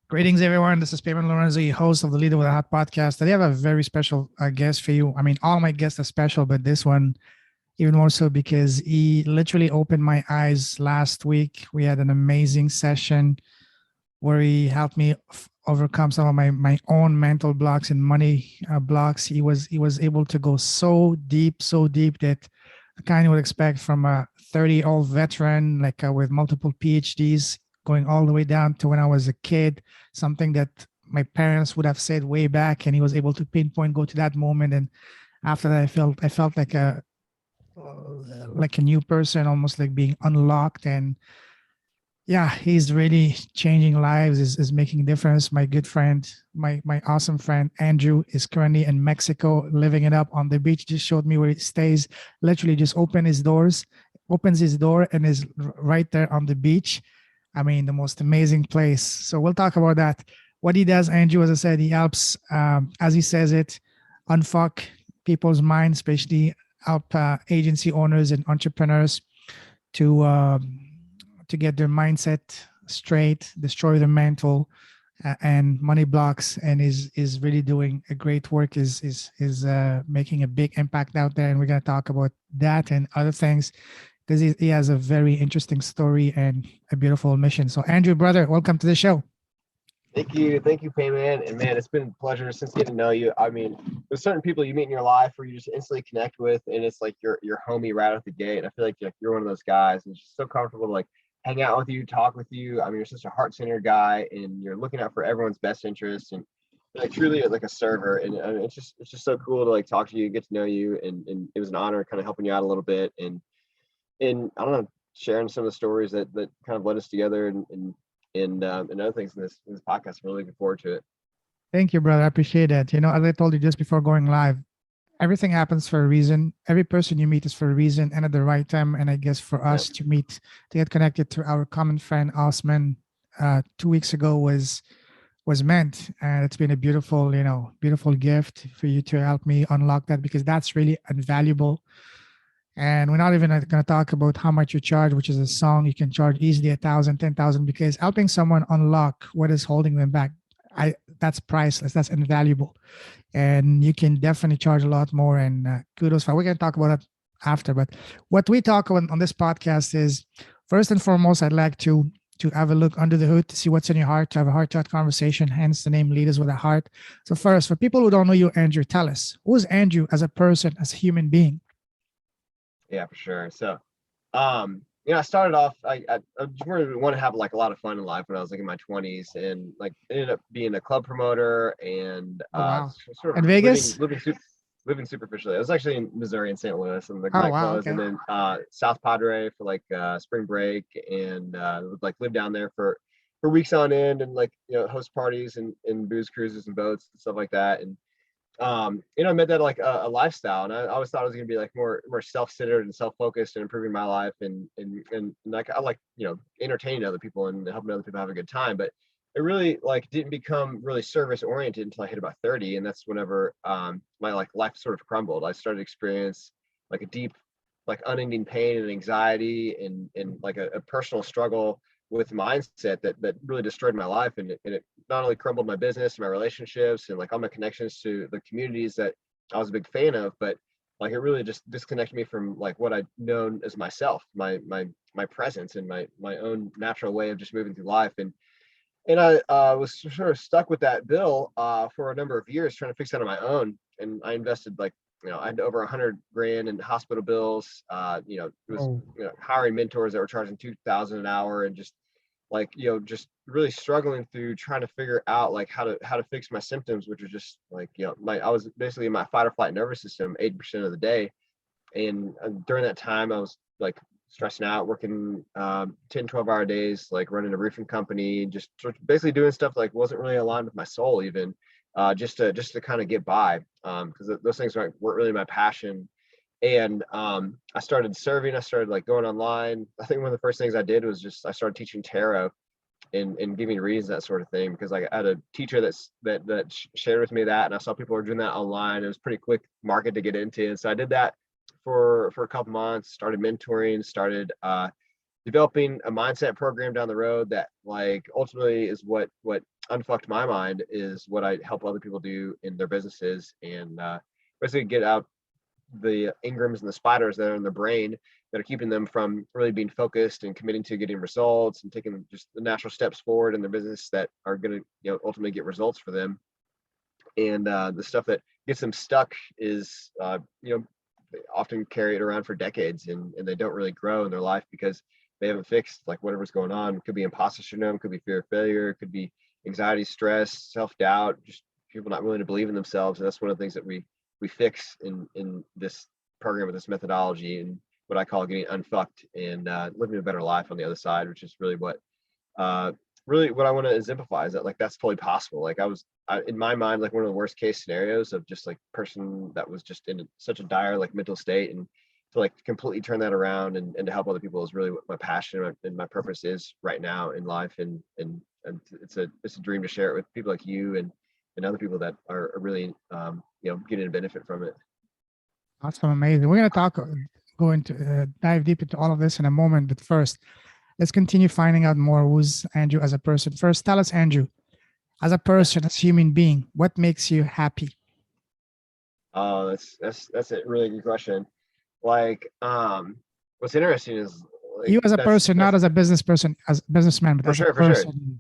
Greetings, everyone. This is Payman Lorenzo, host of the Leader with a Heart podcast. Today, I have a very special guest for you. I mean, all my guests are special, but this one even more so because he literally opened my eyes last week. We had an amazing session where he helped me overcome some of my own mental blocks and money blocks. He was able to go so deep that I kind of would expect from a 30-year-old veteran, like with multiple PhDs, going all the way down to when I was a kid, something that my parents would have said way back, and he was able to pinpoint, go to that moment. And after that, I felt like a new person, almost like being unlocked. And yeah, he's really changing lives, is making a difference. My good friend, my awesome friend Andrew, is currently in Mexico living it up on the beach. Just showed me where he stays. Literally just opens his door and is right there on the beach. I mean, the most amazing place. So we'll talk about that. What he does, Andrew, as I said, he helps, as he says it, unfuck people's minds, especially help agency owners and entrepreneurs to to get their mindset straight, destroy their mental and money blocks, and is really doing a great work. Is making a big impact out there, and we're going to talk about that and other things because he has a very interesting story and a beautiful mission. So, Andrew, brother, welcome to the show. Thank you, Payman. And man, it's been a pleasure since getting to know you. I mean, there's certain people you meet in your life where you just instantly connect with, and it's like your homie right out the gate. And I feel like you're one of those guys, and it's just so comfortable to like hang out with you, talk with you. I mean, you're such a heart-centered guy, and you're looking out for everyone's best interest, and like truly like a server. And it's just so cool to like talk to you, get to know you, and it was an honor kind of helping you out a little bit, and I don't know, sharing some of the stories that kind of led us together, and other things in this podcast. I'm really looking forward to it. Thank you, brother. I appreciate that. You know, as I told you just before going live, everything happens for a reason. Every person you meet is for a reason and at the right time. And I guess for Yeah. us to meet, to get connected to our common friend Osman 2 weeks ago was meant. And it's been a beautiful, beautiful gift for you to help me unlock that because that's really invaluable. And we're not even going to talk about how much you charge, which is a song you can charge easily 1,000, 10,000, because helping someone unlock what is holding them back, that's priceless. That's invaluable, and you can definitely charge a lot more. And kudos for. We're going to talk about that after. But what we talk on this podcast is first and foremost, I'd like to have a look under the hood to see what's in your heart, to have a heart-to-heart conversation. Hence the name Leaders with a Heart. So first, for people who don't know you, Andrew, tell us, who's Andrew as a person, as a human being? Yeah, for sure. So, I started off. I just really wanted to have like a lot of fun in life when I was like in my 20s, and like ended up being a club promoter and Oh wow. sort In of living Vegas? living superficially. I was actually in Missouri and St. Louis and the Oh wow. nightclubs, Okay. and then South Padre for like spring break, and would like live down there for weeks on end, and like host parties and booze cruises and boats and stuff like that, and I made that like a lifestyle, and I always thought it was gonna be like more self-centered and self-focused and improving my life, and like I like entertaining other people and helping other people have a good time, but it really like didn't become really service oriented until I hit about 30, and that's whenever my like life sort of crumbled. I started to experience like a deep, like unending pain and anxiety and like a personal struggle with mindset that really destroyed my life, and it not only crumbled my business and my relationships and like all my connections to the communities that I was a big fan of, but like it really just disconnected me from like what I'd known as myself, my presence and my own natural way of just moving through life. And I was sort of stuck with that bill for a number of years trying to fix that on my own. And I invested like, I had over 100 grand in hospital bills. It was, Oh, hiring mentors that were charging 2,000 an hour, and just like, just really struggling through trying to figure out like how to fix my symptoms, which was just like, I was basically in my fight or flight nervous system 80% of the day. And during that time, I was like stressing out, working 10, 12-hour days, like running a roofing company, just sort of basically doing stuff like wasn't really aligned with my soul even, just to kind of get by, because those things weren't really my passion. And I started serving. I started like going online. I think one of the first things I did was just I started teaching tarot and giving reads, that sort of thing, because like I had a teacher that shared with me that, and I saw people were doing that online. It was a pretty quick market to get into, and so I did that for a couple months. Started mentoring, started developing a mindset program down the road that like ultimately is what unfucked my mind is what I help other people do in their businesses, and basically get out the ingrams and the spiders that are in their brain that are keeping them from really being focused and committing to getting results and taking just the natural steps forward in their business that are going to, ultimately get results for them. And the stuff that gets them stuck is, they often carry it around for decades, and they don't really grow in their life because they haven't fixed like whatever's going on. It could be imposter syndrome, could be fear of failure, it could be anxiety, stress, self-doubt, just people not willing to believe in themselves. And that's one of the things that we fix in this program with this methodology, and what I call getting unfucked and living a better life on the other side, which is uh, really what I want to exemplify is that like that's totally possible. Like in my mind, like one of the worst case scenarios of just like person that was just in such a dire like mental state, and to like completely turn that around and to help other people is really what my passion and my purpose is right now in life. And it's a dream to share it with people like you and other people that are really getting a benefit from it. Awesome, amazing. We're going to go into dive deep into all of this in a moment. But first, let's continue finding out more who's Andrew as a person. First, tell us, Andrew, as a person, as a human being, what makes you happy? Oh, that's a really good question. Like, what's interesting is like You as a person, not that's as a business person, as a businessman, but as a for sure. person.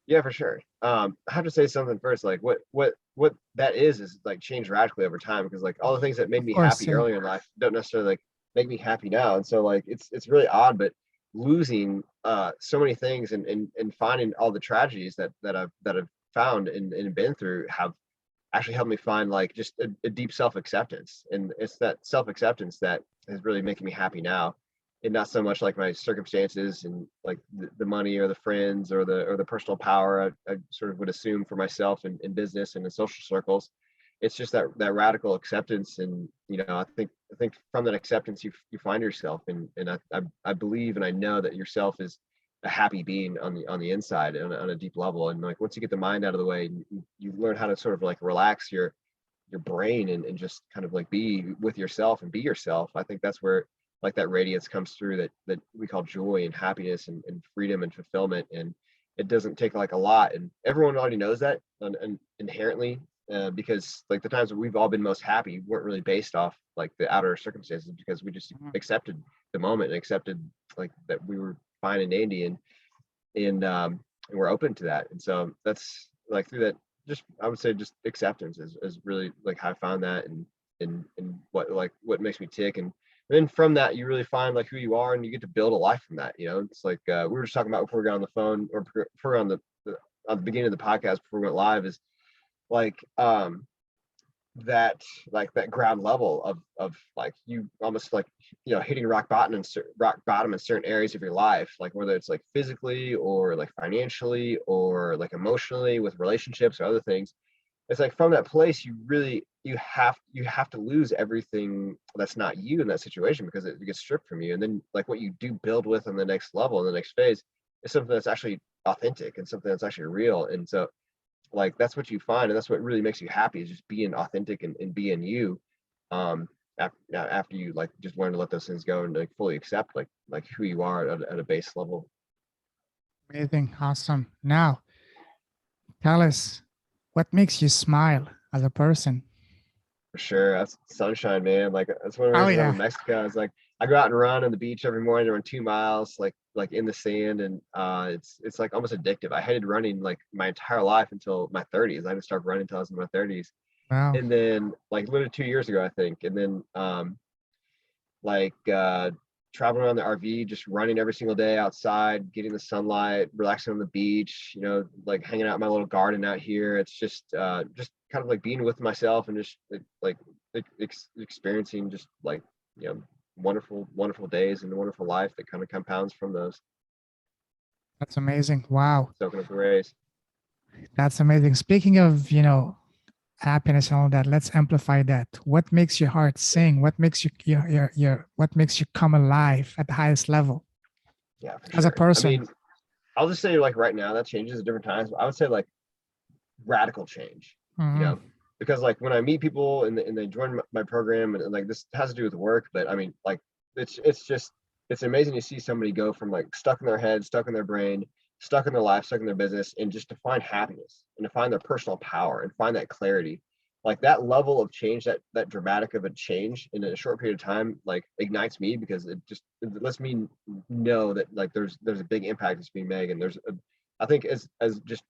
Yeah, for sure. I have to say something first. Like what that is like changed radically over time, because like all the things that made Of me course, happy same. earlier in life don't necessarily like make me happy now. And so like it's really odd, but losing so many things and finding all the tragedies that I've found and been through have actually helped me find like just a deep self-acceptance. And it's that self-acceptance that is really making me happy now, and not so much like my circumstances and like the money or the friends or the personal power I sort of would assume for myself in business and in social circles. It's just that radical acceptance. And I think from that acceptance you find yourself, and I believe and I know that yourself is a happy being on the inside on a deep level. And like once you get the mind out of the way, you learn how to sort of like relax your brain and just kind of like be with yourself and be yourself. I think that's where like that radiance comes through, that we call joy and happiness and freedom and fulfillment. And it doesn't take like a lot, and everyone already knows that and inherently, because like the times that we've all been most happy weren't really based off like the outer circumstances, because we just Mhm. accepted the moment and accepted like that we were fine and dandy, and we're open to that. And so that's like through that, just I would say just acceptance is really like how I found that, and what makes me tick. And then from that you really find like who you are, and you get to build a life from that. It's like we were just talking about before we got on the phone, or before on the beginning of the podcast before we went live, is like that like that ground level of like you almost like hitting rock bottom in certain areas of your life, like whether it's like physically or like financially or like emotionally with relationships or other things. It's like from that place you have to lose everything that's not you in that situation, because it gets stripped from you. And then like what you do build with on the next level, in the next phase, is something that's actually authentic and something that's actually real. And so like that's what you find, and that's what really makes you happy, is just being authentic and being you. After you like just learn to let those things go and like fully accept like who you are at a base level. Amazing. Awesome. Now, tell us what makes you smile as a person. For sure, that's sunshine, man. Like that's one of the Oh, reasons I'm yeah. in Mexico. Is like I go out and run on the beach every morning, run 2 miles, like in the sand, and it's like almost addictive. I hated running like my entire life until my 30s. I didn't start running until I was in my 30s, Wow. and then like literally 2 years ago, I think, and then like traveling around the RV, just running every single day outside, getting the sunlight, relaxing on the beach, like hanging out in my little garden out here. It's just kind of like being with myself and just experiencing just like, you know, wonderful days and a wonderful life that kind of compounds from those, That's amazing. Wow. soaking up the rays. That's amazing. Speaking of, happiness and all that, let's amplify that. What makes your heart sing? What makes what makes you come alive at the highest level Yeah, for as a sure. I person? mean, I'll just say like right now that changes at different times. But I would say like radical change, you Mhm. know, because like when I meet people and they join my program, and like this has to do with work, but I mean like it's just it's amazing to see somebody go from like stuck in their head, stuck in their brain, stuck in their life, stuck in their business, and just to find happiness and to find their personal power and find that clarity. Like that level of change, that dramatic of a change in a short period of time, like ignites me because it lets me know that like there's a big impact that's being made, and I think as just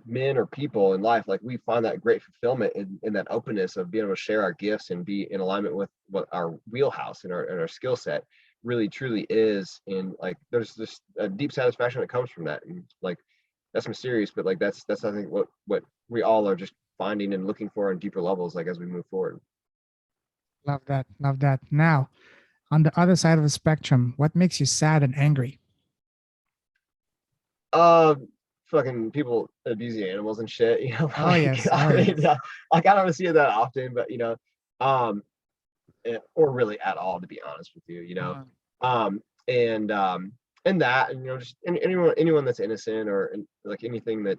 men or people in life, like we find that great fulfillment in that openness of being able to share our gifts and be in alignment with what our wheelhouse and our skill set really truly is. And like there's just a deep satisfaction that comes from that. And like that's mysterious, but like that's I think what we all are just finding and looking for on deeper levels, like as we move forward. Love that. Love that. Now, on the other side of the spectrum, what makes you sad and angry? Uh, Fucking people abusing animals and shit, Oh like yes. Oh I mean, yes. like I don't see it that often, but um, or really at all, to be honest with you, Mm. um, and that, and just anyone that's innocent or like anything that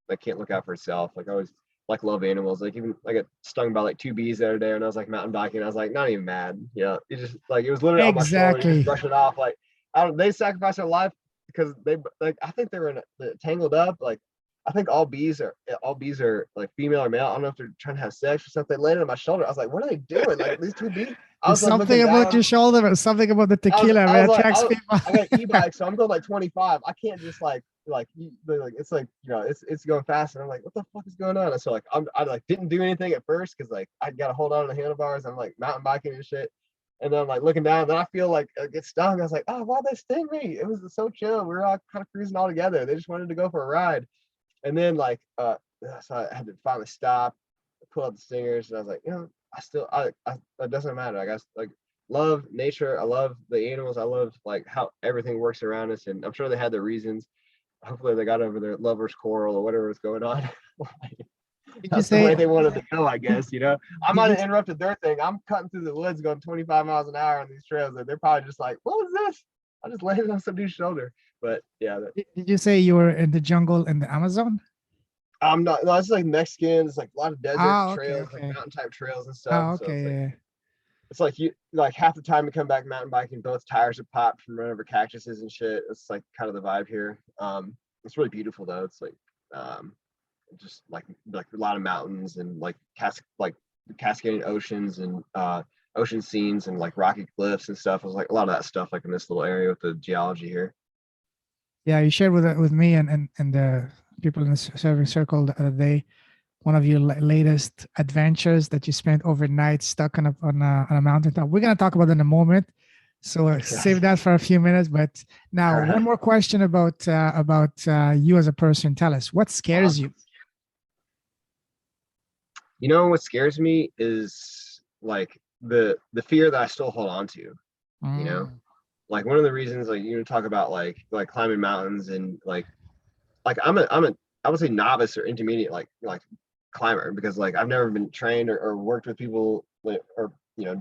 that can't look out for itself. Like I always like love animals. Like even I got stung by like two bees the other day when I was like mountain biking. I was like not even mad, it just like it was literally on my shoulder. You just Exactly. brush it off. Like I don't. They sacrificed their life because they like I think they were tangled up. Like I think all bees are like female or male. I don't know if they're trying to have sex or something. They landed on my shoulder. I was like, what are they doing? Like these two bees. I There's was like something looking about down. your shoulder, but something about the tequila, I man, was like, attracts people. I got an e-bike, so I'm going like 25. I can't just like it's like it's going fast, and I'm like, what the fuck is going on? And so like I like didn't do anything at first because like I got to hold on to the handlebars. I'm like mountain biking and shit, and then I'm like looking down, and then I feel like I get stung. I was like, oh, why'd they sting me? It was so chill. We were all kind of cruising all together. They just wanted to go for a ride, and then so I had to finally stop, pull out the stingers, and I was like, I still I it doesn't matter. I guess like love nature. I love the animals. I love like how everything works around us, and I'm sure they had their reasons. Hopefully, they got over their lover's quarrel or whatever was going on. Did you That's the way say? they wanted to go, I guess. I Did might you? have interrupted their thing. I'm cutting through the woods, going 25 miles an hour on these trails, and they're probably just like, "What was this? I just landed on some dude's shoulder." But yeah, Did you say you were in the jungle in the Amazon? I'm not. No, it's like Mexican. It's like a lot of desert Ah, okay, trails, like okay. mountain type trails and stuff. Oh, So okay, yeah. it's like you like half the time you come back mountain biking, both tires are popped from running over cactuses and shit. It's like kind of the vibe here. It's really beautiful though. It's like just like a lot of mountains and like cascading oceans and ocean scenes and like rocky cliffs and stuff. It was like a lot of that stuff like in this little area with the geology here. Yeah, you shared with me and the people in the serving circle the other day one of your latest adventures that you spent overnight stuck on a mountaintop. We're gonna talk about it in a moment, so save that for a few minutes. But now, one more question about you as a person. Tell us what scares you. What scares me is like the fear that I still hold on to. You know, Mm. like one of the reasons like talk about like climbing mountains and like I'm a I would say novice or intermediate like climber because like I've never been trained or worked with people or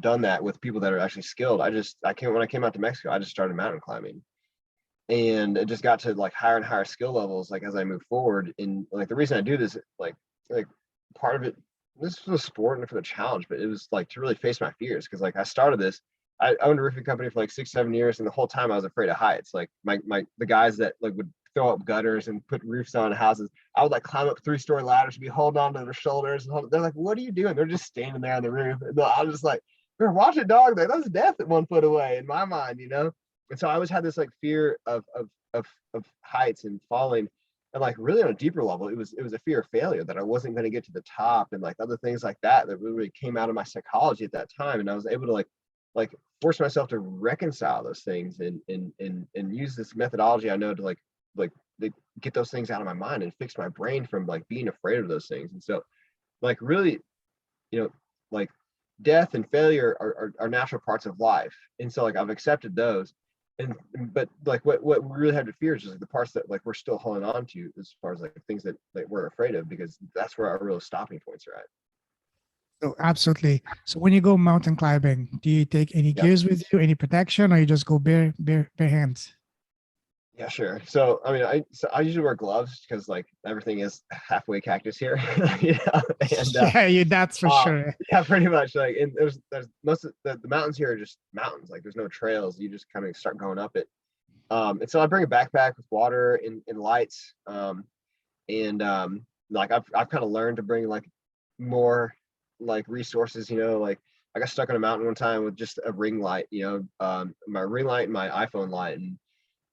done that with people that are actually skilled. When I came out to Mexico, I just started mountain climbing, and it just got to like higher and higher skill levels like as I move forward. And like the reason I do this like part of it, this was a sport and for the challenge, but it was like to really face my fears because like I started this. I owned a roofing company for like 6-7 years, and the whole time I was afraid of heights. Like the guys that like would throw up gutters and put roofs on houses, I would like climb up 3-story ladders, be holding on to their shoulders. They're like, "What are you doing?" They're just standing there on the roof. And I was just like, "We're watching dog. Like that's death at 1 foot away." In my mind. And so I always had this like fear of heights and falling. And like really on a deeper level, it was a fear of failure that I wasn't going to get to the top and like other things like that really came out of my psychology at that time. And I was able to like force myself to reconcile those things and use this methodology I know to like get those things out of my mind and fix my brain from like being afraid of those things. And so like really, you know, like death and failure are natural parts of life. And so like I've accepted those. But like what we really have to fear is just like the parts that like we're still holding on to as far as like things that we're afraid of, because that's where our real stopping points are at. So absolutely. So when you go mountain climbing, do you take any Yeah. gears with you, any protection, or you just go bare hands? Yeah, sure. So I mean, I usually wear gloves because like everything is halfway cactus here, and Yeah, you. That's for sure. yeah, pretty much. Like, and there's most of the mountains here are just mountains. Like, there's no trails. You just kind of start going up it. And so I bring a backpack with water and lights. And like I've kind of learned to bring like more like resources, like I got stuck on a mountain one time with just a ring light, my ring light and my iPhone light. And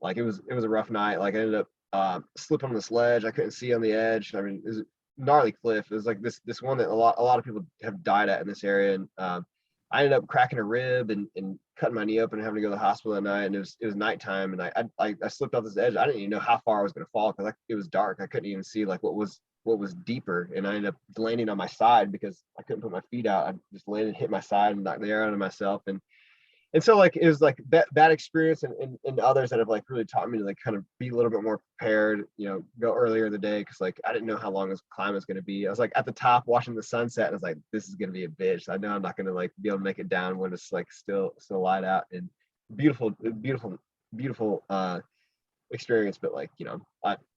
like it was a rough night. Like I ended up slipping on this ledge. I couldn't see on the edge. I mean, it was a gnarly cliff. It was like this one that a lot of people have died at in this area. And I ended up cracking a rib and cutting my knee open and having to go to the hospital that night. And it was nighttime, and I slipped off this edge. I didn't even know how far I was going to fall because it was dark. I couldn't even see like what was deeper, and I ended up landing on my side because I couldn't put my feet out. I just landed, hit my side, and knocked the air out of myself. And so like it was like that experience and others that have like really taught me to like kind of be a little bit more prepared, go earlier in the day, because like I didn't know how long this climb was going to be. I was like at the top watching the sunset, and I was like, this is going to be a bitch. I know I'm not going to like be able to make it down when it's like still light out. And beautiful experience. But like,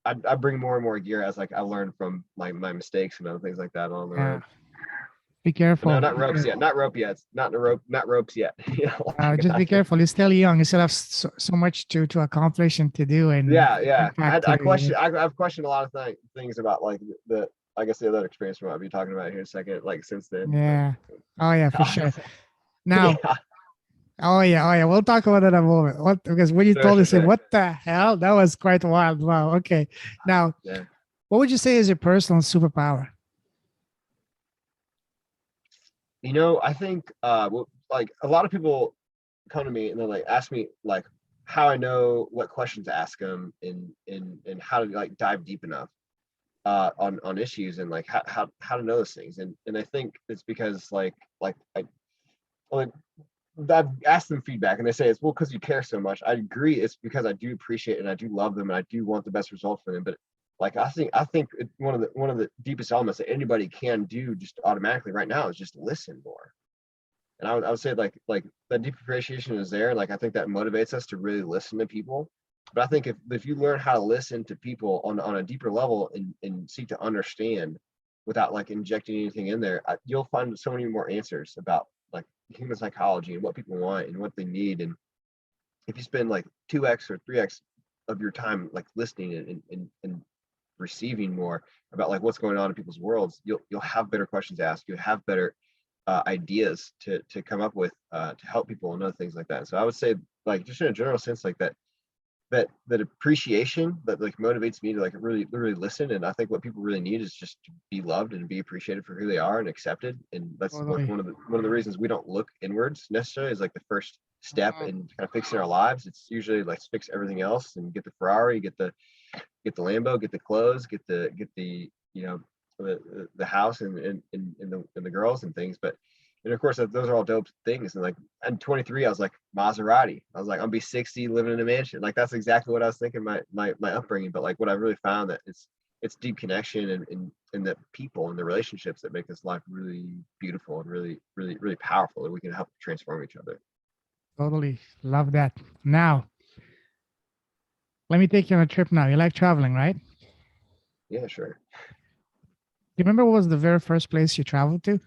I bring more and more gear as like I learn from my mistakes and other things like that on the Yeah. road. Be But no, careful. not ropes yet. Not rope yet. Not ropes yet. Like I Just be got to. careful. You're still young. You still have so much to accomplish and to do and Yeah. impact I too. question. I've questioned a lot of things about like I guess the other experience we might be talking about here in a second. Like since then, but Yeah. Oh yeah, for sure. yeah, Now, oh yeah. We'll talk about that in a moment. What, because when you sure, told sure, us, sure. what the hell? That was quite wild. Wow. Okay. Now, Yeah. what would you say is your personal superpower? I think like a lot of people come to me and they're like ask me like how I know what questions to ask them and how to like dive deep enough on issues and like how to know those things. And I think it's because like like I've asked them feedback and they say it's well because you care so much. I agree. It's because I do appreciate it and I do love them and I do want the best result for them. But like I think one of the deepest elements that anybody can do just automatically right now is just listen more. And I would say like that deep appreciation is there. Like I think that motivates us to really listen to people. But I think if you learn how to listen to people on a deeper level and seek to understand without like injecting anything in there, you'll find so many more answers about like human psychology and what people want and what they need. And if you spend like 2x or 3x of your time like listening and receiving more about like what's going on in people's worlds, you'll have better questions to ask. You'll have better ideas to come up with to help people and other things like that. So I would say like just in a general sense like that appreciation that like motivates me to like really listen. And I think what people really need is just to be loved and be appreciated for who they are and accepted. And that's like Totally. one of the reasons we don't look inwards necessarily is like the first step in kind of fixing our lives. It's usually like fix everything else and get the Ferrari, get the Lambo, get the clothes, get the the house and the girls and things. But and of course those are all dope things. And like I'm 23, I was like Maserati. I was like I'm be 60 living in a mansion. Like that's exactly what I was thinking my upbringing. But like what I really found that it's deep connection and the people and the relationships that make this life really beautiful and really powerful, and we can help transform each other. Totally. Love that. Now, let me take you on a trip now. You like traveling, right? Do Yeah, sure. you remember what was the very first place you traveled to?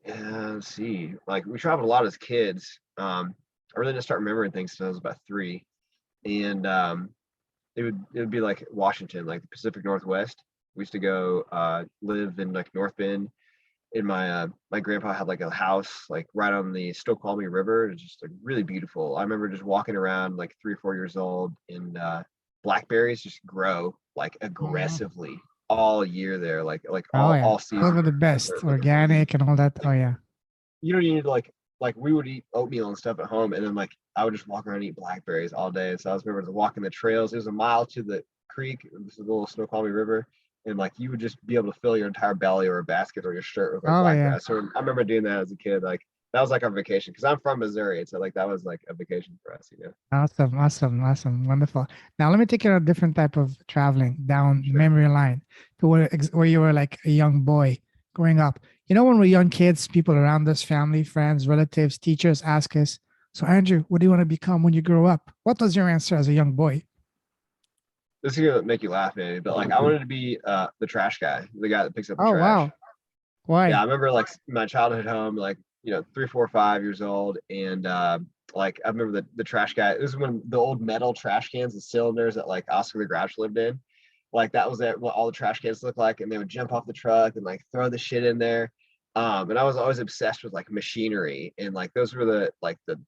Yeah, let's see. Like we traveled a lot as kids. I really didn't start remembering things until I was about 3, and it would be like Washington, like the Pacific Northwest. We used to go live in like North Bend. And my grandpa had like a house like right on the Snoqualmie River. It's just like really beautiful. I remember just walking around like 3 or 4 years old, and blackberries just grow like Mhm. aggressively all year there, like Oh all yeah, those season. were the best. Like a fruit. Organic and all that. Oh Like yeah. you don't need to like we would eat oatmeal and stuff at home, and then like I would just walk around and eat blackberries all day. So I was remember walking the trails. It was a mile to the creek. This is the little Snoqualmie River, and like you would just be able to fill your entire belly or a basket or your shirt with like Oh yeah. blackberries. So I remember doing that as a kid. Like that was like our vacation because I'm from Missouri, so like that was like a vacation for us. Awesome, awesome, awesome, wonderful. Now let me take you on a different type of traveling down Sure. memory line to where you were like a young boy growing up. You know, when we're young kids, people around us, family, friends, relatives, teachers ask us, "So Andrew, what do you want to become when you grow up?" What was your answer as a young boy? This is gonna make you laugh, maybe, but like I wanted to be the trash guy, the guy that picks up the Oh trash. wow, Yeah, I why? remember like my childhood home, like 3, 4, 5 years old, and like I remember the trash guy. This is when the old metal trash cans, the cylinders that like Oscar the Grouch lived in. Like that was what all the trash cans looked like, and they would jump off the truck and like throw the shit in there. And I was always obsessed with like machinery, and like those were the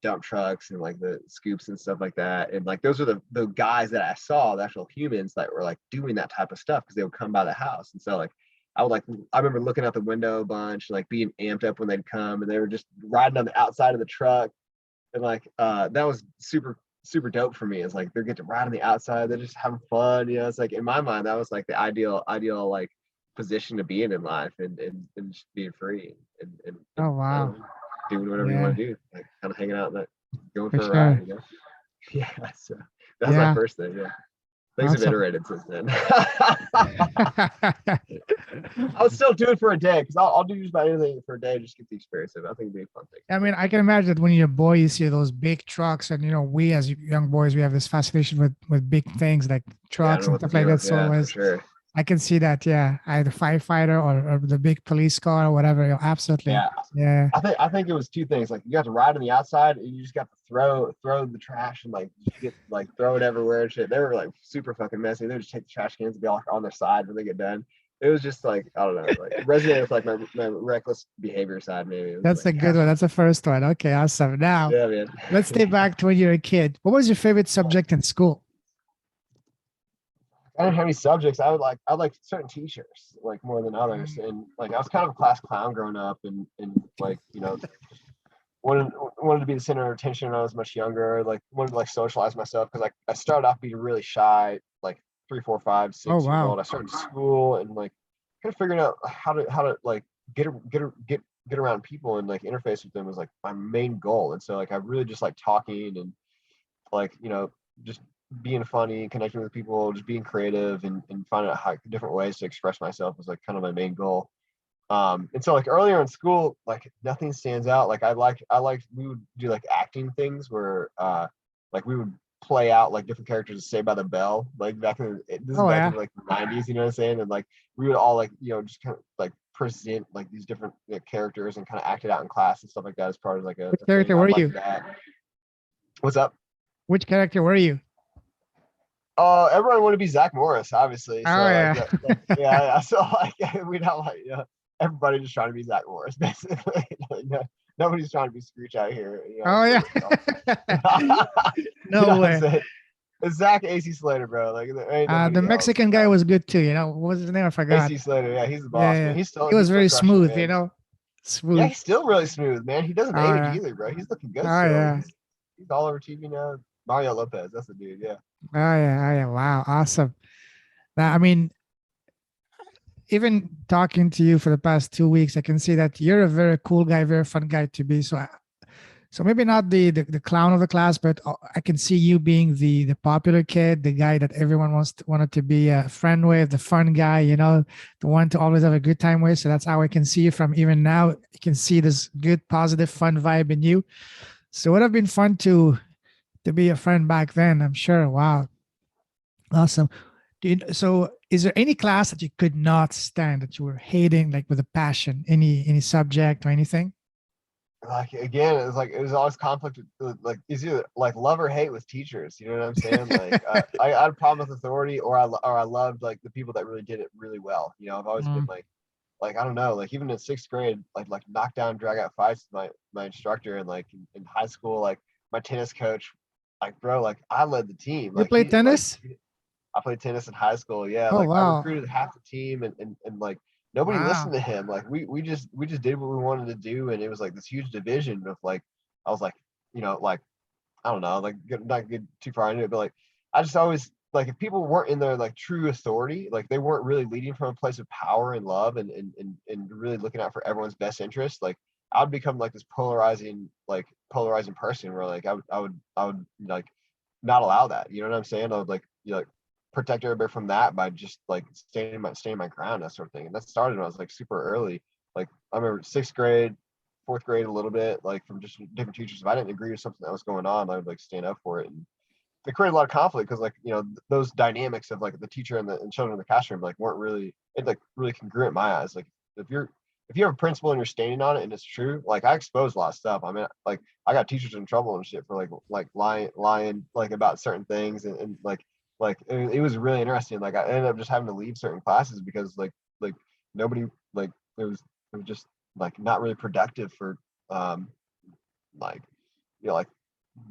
dump trucks and like the scoops and stuff like that. And like those were the guys that I saw, the actual humans that were like doing that type of stuff because they would come by the house. And so like I remember looking out the window a bunch, like being amped up when they'd come, and they were just riding on the outside of the truck, and like that was super dope for me. It's like they're getting to ride on the outside, they're just having fun. It's like in my mind that was like the ideal like position to be in life, and just being free and Oh wow. doing whatever you want Yeah, to do, like kind of hanging out and going for for a ride, sure. Yeah, so that was my Yeah, first thing. Yeah, things have awesome. iterated since then. I would still do it for a day because I'll do just about anything for a day, just get the experience of it. I think it'd be a fun thing I for mean, I can imagine that when you're a boy, you see those big trucks, and we as young boys, we have this fascination with big things like Yeah, I trucks know and what the stuff like deal that. is. So Yeah, for as sure. I can see that, yeah, either firefighter or the big police car or whatever. Absolutely, Yeah, yeah. I think it was two things. Like you got to ride on the outside, and you just got to throw the trash and like just get like throw it everywhere and shit. They were like super fucking messy. They would just take the trash cans and be like on their side when they get done. It was just like I don't know, like it resonated with like my reckless behavior side. Maybe it was That's like a good one. That's the first one. Okay, awesome. Now yeah, man. let's stay back to when you were a kid. What was your favorite subject in school? I didn't have any subjects. I like certain teachers like more than others, Mm. and like I was kind of a class clown growing up, and like wanted to be the center of attention when I was much younger. Like wanted to like socialize myself because like I started off being really shy, like 3, 4, 5, Oh 6 years wow. old. I started school and like kind of figuring out how to like get get around people and like interface with them was like my main goal. And so like I really just like talking and like just being funny, connecting with people, just being creative and finding out how different ways to express myself was like kind of my main goal. And so like earlier in school, like nothing stands out. Like I like we would do like acting things where like we would play out like different characters to Saved by the Bell. Like this is Oh back in yeah. like the 90s, you know what I'm saying? And like we would all like just kind of like present like these different characters and kind of act it out in class and stuff like that as part of like Which a thing. character I were like you? that. What's up? Which character were you? Everyone wanted to be Zach Morris, obviously. Oh So like, yeah. yeah. So like, we don't like, everybody just trying to be Zach Morris, basically. Like, nobody's trying to be Scrooge out here. Oh yeah. You know No what I'm way. saying? It's Zach AC Slater, bro. Like there ain't The nobody else. Mexican guy was good too. What was his name? I forgot. AC Slater, yeah, he's the Yeah, boss, man. yeah. He was He's still very crushing it, smooth. man. Yeah, Smooth. he's still really smooth, man. He doesn't Oh age yeah. either, bro. He's looking good Oh still. yeah. He's all over TV now. Mario Lopez, that's the dude. Yeah. Oh yeah. Oh yeah. Wow. Awesome. Now, I mean, even talking to you for the past 2 weeks, I can see that you're a very cool guy, very fun guy to be. So maybe not the clown of the class, but I can see you being the popular kid, the guy that everyone wanted to be a friend with, the fun guy, the one to always have a good time with. So that's how I can see you from even now. You can see this good, positive, fun vibe in you. So it would have been fun to be a friend back then, I'm sure. Wow. Awesome. So is there any class that you could not stand that you were hating, like with a passion, any subject or anything? Like again, it was always conflict like it's either like love or hate with teachers. You know what I'm saying? Like I had a problem with authority, or I loved like the people that really did it really well. I've always been Mm. like I don't know, like even in 6th grade, like knockdown drag out fights with my instructor, and like in high school, like my tennis coach, like bro, like I led the team. You Like play tennis? I played tennis in high school. Yeah, Oh like I wow. recruited half the team, and like nobody listened Wow. to him. Like we just did what we wanted to do, and it was like this huge division of like I was like like I don't know, like not get too far into it, but like I just always like if people weren't in their like true authority, like they weren't really leading from a place of power and love and really looking out for everyone's best interest, like I would become like this polarizing person where like I would like not allow that. You know what I'm saying? I would like protect everybody from that by just like staying my ground, that sort of thing. And that started when I was like super early. Like I remember 6th grade, 4th grade a little bit, like from just different teachers. If I didn't agree with something that was going on, I would like stand up for it. And it created a lot of conflict because like those dynamics of like the teacher and children in the classroom like weren't really like really congruent in my eyes. Like if you're if you have a principle and you're standing on it and it's true, like I expose a lot of stuff. I mean, like I got teachers in trouble and shit for like lying like about certain things and like it was really interesting. Like I ended up just having to leave certain classes because like nobody like it was just like not really productive for like like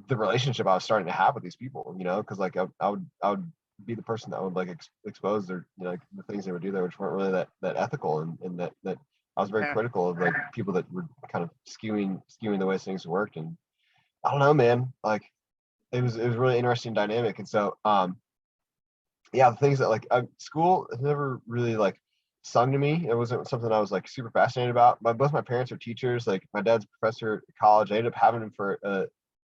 the relationship I was starting to have with these people, because like I would be the person that would like expose their like the things they would do there, which weren't really that ethical, and that I was very Yeah. critical of like people that were kind of skewing the way things worked, and I don't know, man, like it was really interesting dynamic, and so yeah, the things that like school has never really like sung to me. It wasn't something I was like super fascinated about. Both my parents are teachers. Like my dad's a professor at college. I ended up having him for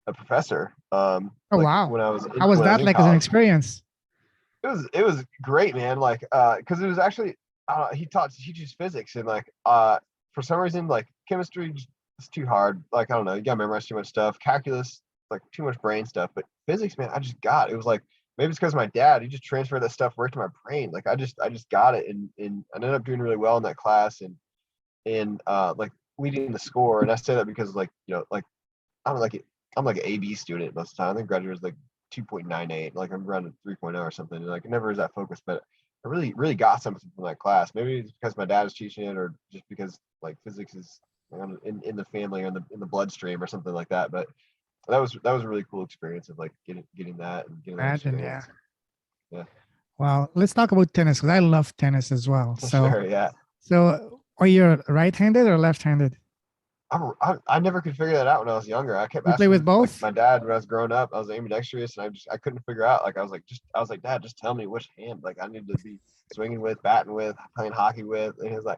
a professor. Oh Like wow. when I was in How was when I was that in like as an college. experience? It was great, man. Like because it was actually he teaches physics and like for some reason like chemistry is too hard. Like I don't know, you gotta memorize too much stuff. Calculus like too much brain stuff. But physics, man, I just got it. Was like maybe it's because my dad he just transferred that stuff right to my brain. Like I just got it and I ended up doing really well in that class and like leading the score. And I say that because like like I'm like I'm like an AB student most of the time. I think graduate was like 2.98. Like I'm around a 3.0 or something. And like it never is that focused, but I really got something from that class. Maybe it's because my dad is teaching it, or just because like physics is in the family or in the bloodstream or something like that. But that was a really cool experience of like getting that and getting that Imagine, yeah. experience. Yeah, Well, let's talk about tennis because I love tennis as well. for So, sure. Yeah. are you right-handed or left-handed? I never could figure that out when I was younger. I kept You play with asking like both? my dad when I was growing up. I was ambidextrous, and I couldn't figure out. Like I was like, Dad, just tell me which hand. Like I need to be swinging with, batting with, playing hockey with. And he was like,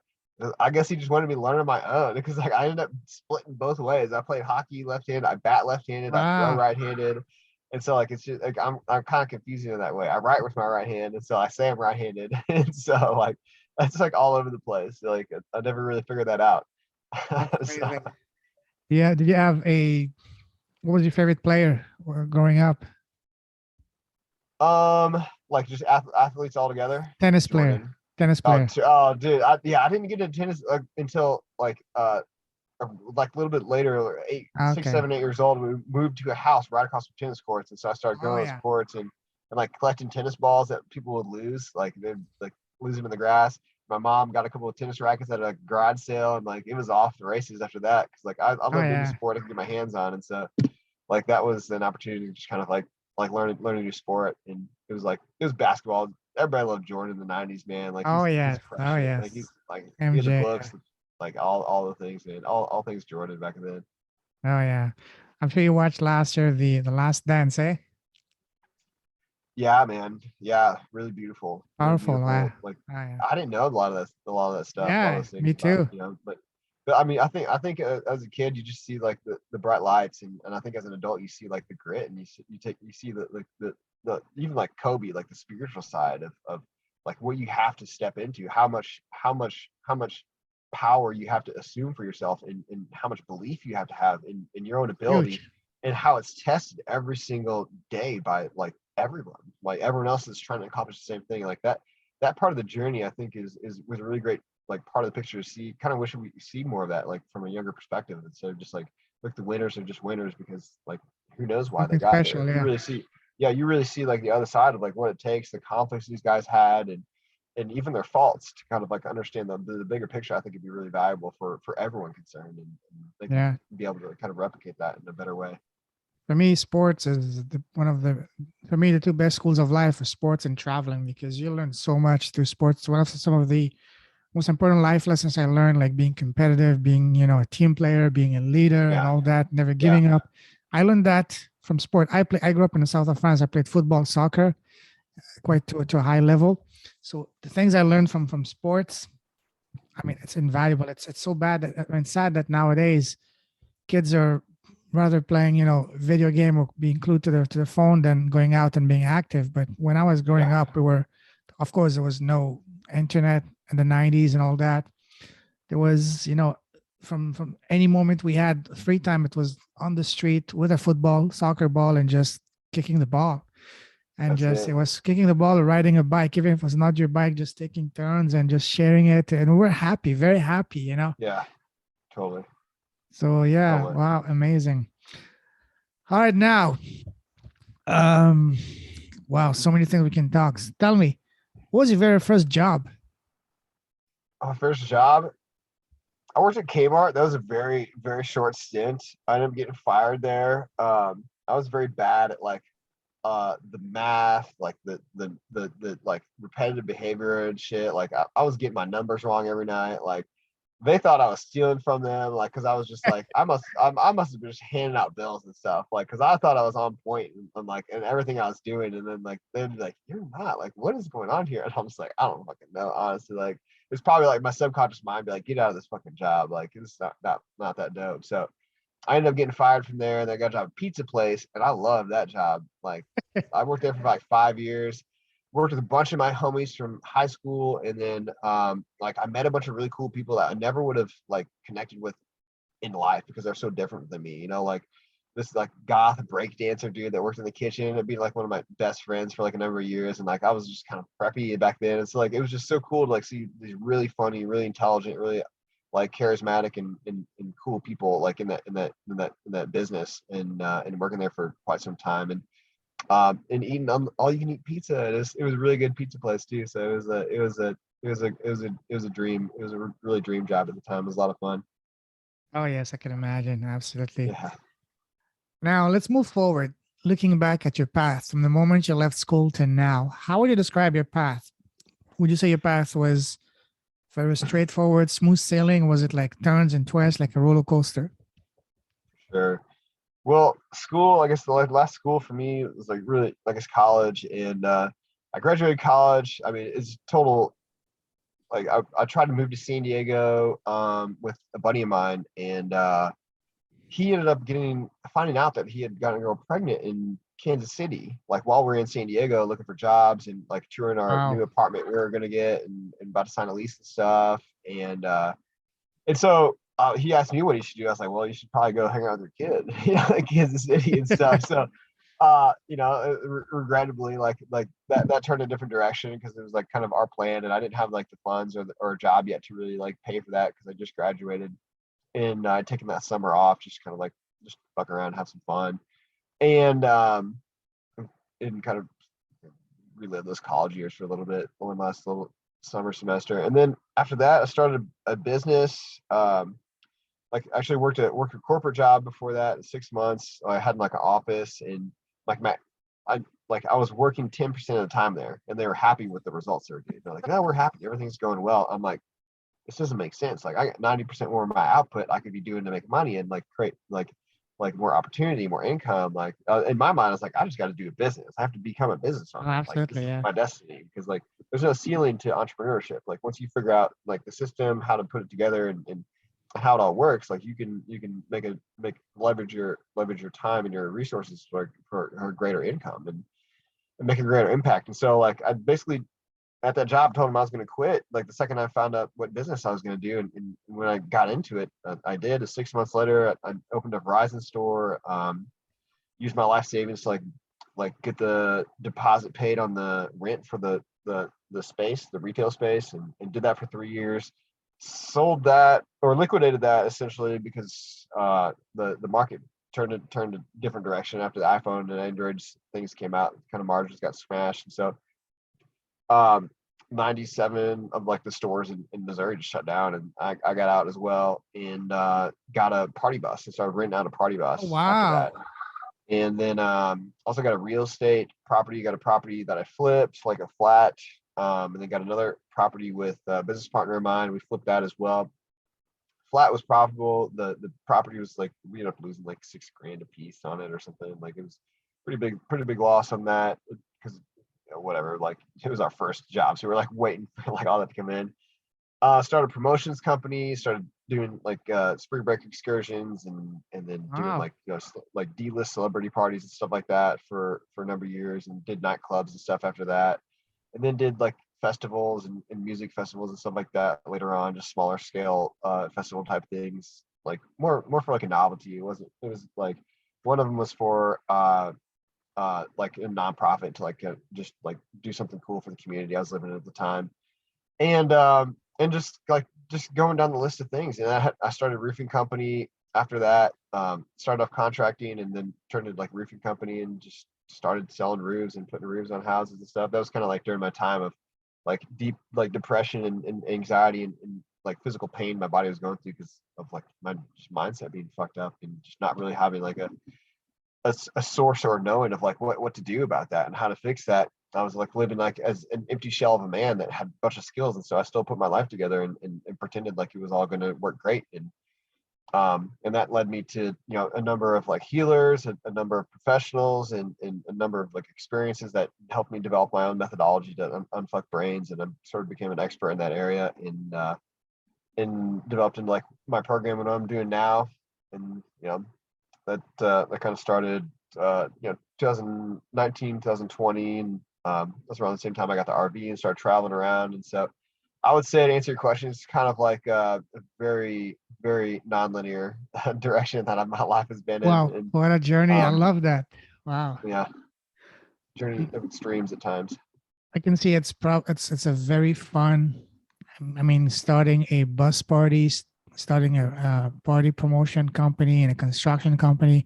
I guess he just wanted me to learn on my own because like I ended up splitting both ways. I played hockey left-handed, I bat left-handed, I throw Wow. right-handed, and so like it's just like I'm kind of confusing in that way. I write with my right hand, and so I say I'm right-handed, and so like that's like all over the place. Like I never really figured that out. That's So amazing. Yeah. Did you have what was your favorite player growing up? like just athletes all together. Tennis player. Jordan. Tennis Oh, player. oh, dude. I didn't get into tennis until like a little bit later, like six, Okay. 7, 8 years old. We moved to a house right across from tennis courts, and so I started Oh going to those yeah. courts and like collecting tennis balls that people would lose, like they'd like lose them in the grass. My mom got a couple of tennis rackets at a garage sale, and like it was off the races after that because like I Oh loved any yeah. sport I could get my hands on, and so like that was an opportunity to just kind of like learning a new sport, and it was basketball. Everybody loved Jordan in the '90s, man. Like Oh he's yes. Oh crushing it. Like yes. he's like he had the MJ. books, Yeah. like all the things, man. All things Jordan back then. Oh yeah. I'm sure you watched last year the Last Dance, eh? Yeah, man. Yeah, really beautiful, really Powerful. beautiful. Like Oh yeah. I didn't know a lot of that stuff, a lot of Yeah. those things Me about too. but I mean, I think as a kid you just see like the bright lights, and I think as an adult you see like the grit, and you see the like the even like Kobe, like the spiritual side of like what you have to step into, how much power you have to assume for yourself, and how much belief you have in your own ability, Huge. and how it's tested every single day by like everyone else is trying to accomplish the same thing. Like that part of the journey I think is was a really great like part of the picture to see. Kind of wish we see more of that, like from a younger perspective, instead of just like the winners are just winners because like who knows why they Something got there. special. Yeah. You really see like the other side of like what it takes, the conflicts these guys had, and even their faults, to kind of like understand the bigger picture. I think it'd be really valuable for everyone concerned, and they can Yeah. be able to kind of replicate that in a better way. For me, sports is one of for me, the two best schools of life are sports and traveling because you learn so much through sports. One of some of the most important life lessons I learned, like being competitive, being, a team player, being a leader and Yeah, all that, never yeah, giving up. I learned that from sport. I grew up in the south of France. I played football, soccer, quite to a high level. So the things I learned from sports, I mean, it's invaluable. It's so bad that, I mean, sad that nowadays kids are rather playing, video game or being glued to the phone than going out and being active. But when I was growing yeah, up, of course, there was no internet in the 90s and all that. There was, from any moment we had free time, it was on the street with a football, soccer ball, and just kicking the ball. and That's just it. it was kicking the ball, riding a bike, even if it was not your bike, just taking turns and just sharing it. And we're happy, very happy, you know. Yeah, totally, So yeah, totally. wow, amazing. All right, now, um, wow, so many things we can talk. Tell me, what was your very first job? My first job, I worked at Kmart. That was a very, very short stint. I ended up getting fired there. I was very bad at like the math, like the like repetitive behavior and shit. Like I was getting my numbers wrong every night. Like they thought I was stealing from them, like because I was just like I must have been just handing out bills and stuff, like because I thought I was on point and like and everything I was doing, and then like they'd be like, "You're not, like what is going on here?" And I'm just like, I don't fucking know, honestly. Like it's probably like my subconscious mind be like, "Get out of this fucking job, like it's not that dope." So I ended up getting fired from there, and I got a job at a pizza place, and I loved that job. Like I worked there for like 5 years. Worked with a bunch of my homies from high school, and then like I met a bunch of really cool people that I never would have like connected with in life because they're so different than me. You know, like this like goth break dancer dude that worked in the kitchen. It'd be like one of my best friends for like a number of years, and like I was just kind of preppy back then. It's like it was just so cool to like see these really funny, really intelligent, really like charismatic and cool people like in that business and working there for quite some time and eating all you can eat pizza. It was a really good pizza place too. So it was a dream. It was a really dream job at the time. It was a lot of fun. Oh yes, I can imagine. Absolutely. Yeah. Now let's move forward. Looking back at your path from the moment you left school to now, how would you describe your path? Would you say your path was very straightforward, smooth sailing? Was it like turns and twists, like a roller coaster? Sure. Well, school, I guess the like last school for me was like really like it's college, and I graduated college. I mean, it's total like I tried to move to San Diego with a buddy of mine, and he ended up finding out that he had gotten a girl pregnant in Kansas City, like while we are in San Diego looking for jobs and like touring our Wow. new apartment we were gonna get and about to sign a lease and stuff. And so he asked me what he should do. I was like, well, you should probably go hang out with your kid, you know, in Kansas City and stuff. So regrettably, like that turned a different direction because it was like kind of our plan, and I didn't have like the funds or a job yet to really like pay for that because I just graduated and I'd taken that summer off, just kind of like just fuck around, have some fun, and kind of relive those college years for a little bit, one last little summer semester, and then after that, I started a business. Like actually worked a corporate job before that, 6 months. I had like an office and like I was working 10% of the time there, and they were happy with the results they were getting. They're like, "No, we're happy, everything's going well." I'm like, this doesn't make sense. Like I got 90% more of my output I could be doing to make money and like create like more opportunity, more income. Like in my mind, I was like, I just got to do a business. I have to become a business Oh, owner. Like this absolutely. is Yeah. my destiny because like there's no ceiling to entrepreneurship. Like once you figure out like the system, how to put it together and how it all works, like you can make leverage your time and your resources for a greater income and make a greater impact. And so like I basically at that job told him I was going to quit like the second I found out what business I was going to do, and when I got into it, I did. 6 months later, I opened a Verizon store, used my life savings to like get the deposit paid on the rent for the space, the retail space, and did that for 3 years. Sold that or liquidated that essentially because the market turned a different direction after the iPhone and Android things came out. Kind of margins got smashed, and so um 97 of like the stores in Missouri just shut down, and I got out as well, and got a party bus and started renting out a party Oh, bus after that. wow. And then also got a real estate property, got a property that I flipped like a flat, and then got another property with a business partner of mine. We flipped that as well. Flat was profitable. The property was like we ended up losing like 6 grand a piece on it or something. Like it was pretty big loss on that because whatever. Like it was our first job, so we were like waiting for like all that to come in. Started a promotions company, started doing like spring break excursions and then doing Wow. like like D-list celebrity parties and stuff like that for a number of years, and did nightclubs and stuff after that, and then did like festivals and music festivals and stuff like that later on, just smaller scale festival type things, like more for like a novelty. It was like one of them was for like a nonprofit to like just like do something cool for the community I was living in at the time. And just going down the list of things. And I started a roofing company after that. Started off contracting and then turned into like roofing company and just started selling roofs and putting roofs on houses and stuff. That was kind of like during my time of like deep like depression and anxiety and like physical pain my body was going through because of like my just mindset being fucked up and just not really having like a source or knowing of like what to do about that and how to fix that. I was like living like as an empty shell of a man that had a bunch of skills, and so I still put my life together and pretended like it was all going to work great. And that led me to a number of like healers, a number of professionals, and a number of like experiences that helped me develop my own methodology to unfuck brains, and I sort of became an expert in that area and developed into like my program and what I'm doing now. And that kind of started 2019 2020, and that's around the same time I got the RV and started traveling around. And so I would say, to answer your question, it's kind of like a very very nonlinear direction that my life has been in. Wow, And what a journey. I um love that. Wow. yeah, journey Mm, of extremes at times. I can see it's a very fun. I mean, starting a bus party, starting a party promotion company and a construction company.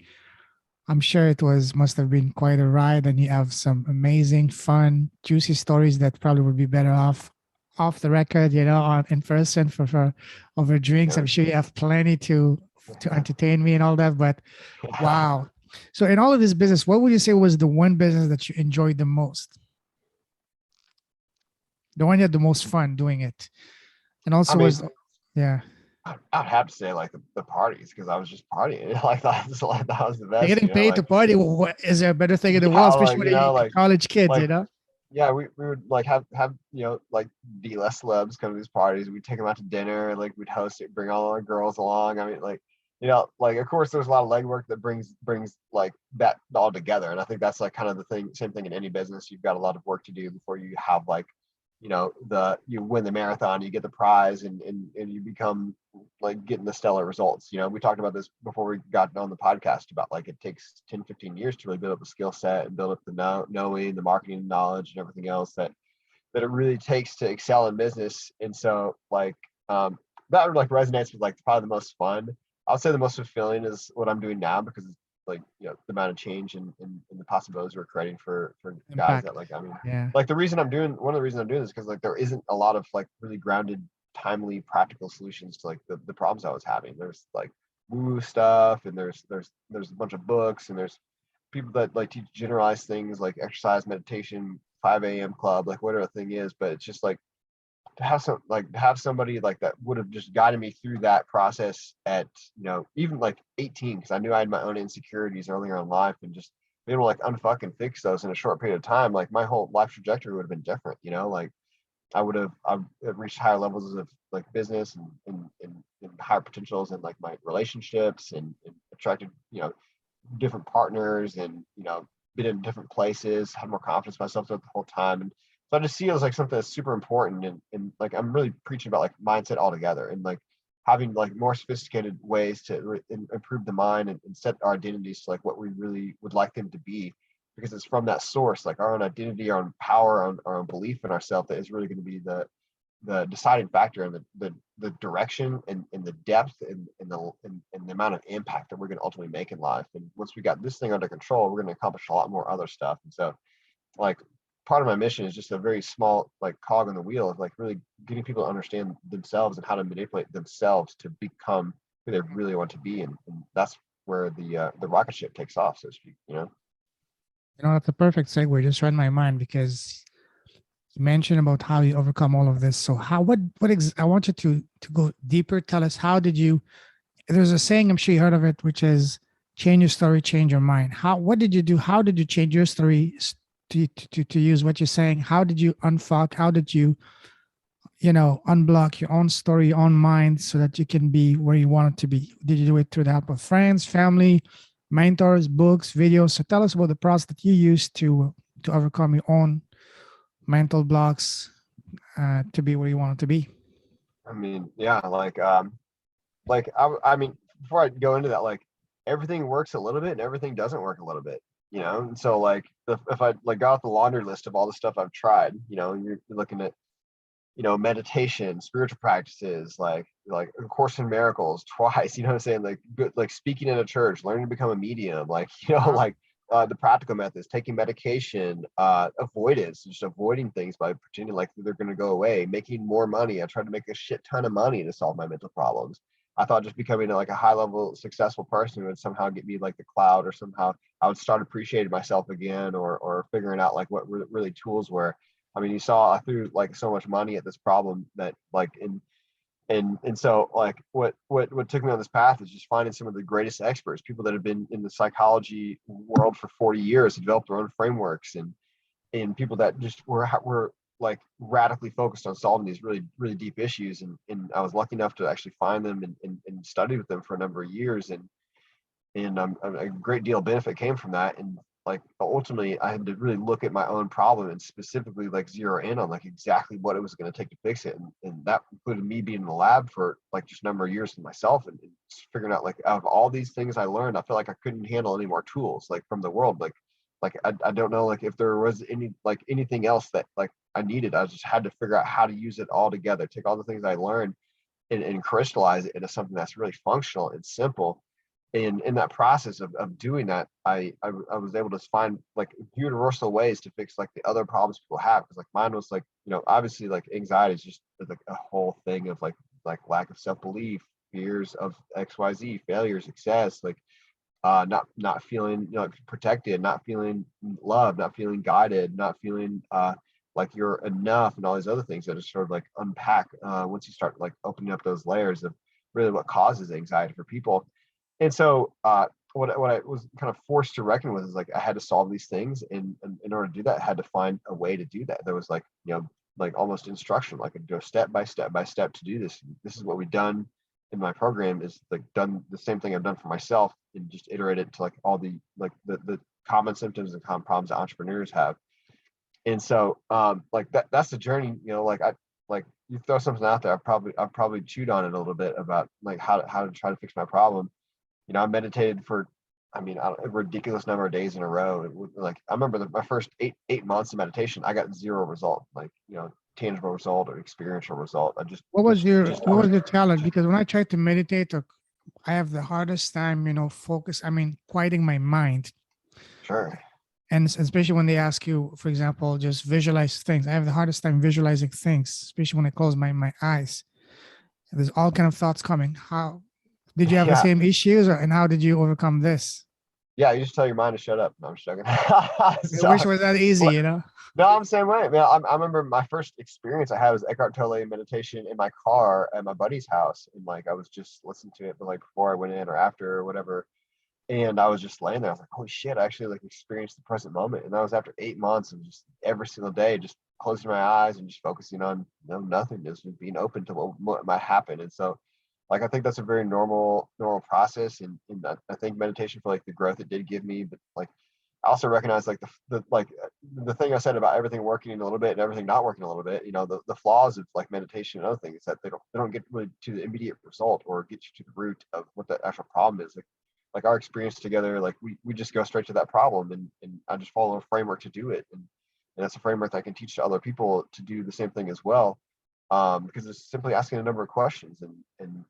I'm sure it was must have been quite a ride, and you have some amazing, fun, juicy stories that probably would be better off the record, on in person for over drinks. Yeah. I'm sure you have plenty to entertain me and all that. But wow. So in all of this business, what would you say was the one business that you enjoyed the most? The one you had the most fun doing it? And I also mean, was yeah. I'd have to say like the parties, because I was just partying. Like that was the You're best, getting paid to like party. What is there a better thing in the yeah, world, like especially when you're college kids, like yeah, we would like have like D-list celebs come to these parties. We'd take them out to dinner, like we'd host it, bring all our girls along. I mean, like like of course there's a lot of legwork that brings like that all together. And I think that's like kind of the thing, same thing in any business. You've got a lot of work to do before you have like you win the marathon, you get the prize, and you become like getting the stellar results. We talked about this before we got on the podcast about like it takes 10-15 years to really build up a skill set and build up the knowing, the marketing knowledge, and everything else that it really takes to excel in business. And so like that like resonates with like probably the most fun. I'll say the most fulfilling is what I'm doing now, because it's like the amount of change and the possibilities we're creating for guys that impact. like, I mean, Yeah. like one of the reasons I'm doing this, because like there isn't a lot of like really grounded, timely, practical solutions to like the problems I was having. There's like woo stuff, and there's a bunch of books, and there's people that like teach generalized things like exercise, meditation, 5 a.m. club, like whatever the thing is. But it's just like to have somebody like that would have just guided me through that process at even like 18, because I knew I had my own insecurities earlier in life, and just being able to like unfuck and fix those in a short period of time, like my whole life trajectory would have been different. Like I've reached higher levels of like business and higher potentials in like my relationships, and attracted different partners, and been in different places, had more confidence in myself throughout the whole time. And so I just see it as like something that's super important, and like I'm really preaching about like mindset altogether, and like having like more sophisticated ways to improve the mind, and set our identities to like what we really would like them to be, because it's from that source, like our own identity, our own power, our own belief in ourselves, that is really going to be the deciding factor, and the direction, and the depth, and the amount of impact that we're going to ultimately make in life. And once we got this thing under control, we're going to accomplish a lot more other stuff. And so like part of my mission is just a very small like cog in the wheel of like really getting people to understand themselves and how to manipulate themselves to become who they really want to be. And that's where the rocket ship takes off, so to speak. That's a perfect segue. Just read my mind because you mentioned about how you overcome all of this. So how I want you to go deeper. Tell us, how did you, there's a saying, I'm sure you heard of it, which is change your story, change your mind. What did you do? How did you change your story to use what you're saying? How did you unfuck? How did you, unblock your own story, your own mind, so that you can be where you want it to be? Did you do it through the help of friends, family, mentors, books, videos? So tell us about the process that you used to overcome your own mental blocks, to be where you want it to be. I mean, yeah, like I mean, before I go into that, like everything works a little bit and everything doesn't work a little bit. And so like if I like got out the laundry list of all the stuff I've tried, you're looking at, meditation, spiritual practices, like A Course in Miracles twice, you know what I'm saying? Like good, like speaking in a church, learning to become a medium, like, Wow. like the practical methods, taking medication, avoidance, just avoiding things by pretending like they're going to go away, making more money. I tried to make a shit ton of money to solve my mental problems. I thought just becoming like a high level successful person would somehow get me like the cloud, or somehow I would start appreciating myself again, or figuring out like what really tools were. I mean, you saw I threw like so much money at this problem that like and so like what took me on this path is just finding some of the greatest experts, people that have been in the psychology world for 40 years, developed their own frameworks, and people that just were like radically focused on solving these really deep issues. And I was lucky enough to actually find them and study with them for a number of years. And a great deal of benefit came from that. And like ultimately I had to really look at my own problem and specifically like zero in on like exactly what it was going to take to fix it. And that included me being in the lab for like just a number of years with myself, and figuring out like out of all these things I learned, I feel like I couldn't handle any more tools like from the world. Like I don't know like if there was anything else that like I needed. I just had to figure out how to use it all together, take all the things I learned and crystallize it into something that's really functional and simple. And in that process of doing that, I was able to find like universal ways to fix like the other problems people have. Because like mine was like, obviously like anxiety is just like a whole thing of like lack of self-belief, fears of XYZ, failure, success, like not feeling protected, not feeling loved, not feeling guided, not feeling like you're enough, and all these other things that just sort of like unpack once you start like opening up those layers of really what causes anxiety for people. And so what I was kind of forced to reckon with is like I had to solve these things, and in order to do that I had to find a way to do that. There was like like almost instruction, like I could go step by step by step to do this. This is what we've done in my program, is like done the same thing I've done for myself and just iterate it to like all the like the common symptoms and common problems that entrepreneurs have. And so like that's the journey. Like I like you throw something out there, I've probably chewed on it a little bit about like how to try to fix my problem. I meditated for, I mean, a ridiculous number of days in a row. Like I remember my first eight months of meditation, I got zero result, like tangible result or experiential result. I just What was just your just what was your challenge? Because when I try to meditate, or I have the hardest time, focus. I mean, quieting my mind. sure. And especially when they ask you, for example, just visualize things. I have the hardest time visualizing things, especially when I close my eyes. There's all kind of thoughts coming. How did you have the Yeah. same issues, and how did you overcome this? Yeah, you just tell your mind to shut up. No, I'm just joking. I wish So, it was that easy. no, I'm the same way. Man, I remember my first experience I had was Eckhart Tolle meditation in my car at my buddy's house, and like I was just listening to it, but like before I went in or after or whatever, and I was just laying there. I was like, holy shit, I actually like experienced the present moment, and that was after 8 months of just every single day, just closing my eyes and just focusing on nothingness and being open to what might happen. And so like I think that's a very normal process, and I think meditation for like the growth it did give me, but like I also recognize like the thing I said about everything working a little bit and everything not working a little bit, the flaws of like meditation and other things is that they don't get really to the immediate result or get you to the root of what the actual problem is. Like our experience together, like we just go straight to that problem, and I just follow a framework to do it. And that's a framework that I can teach to other people to do the same thing as well. Because it's simply asking a number of questions and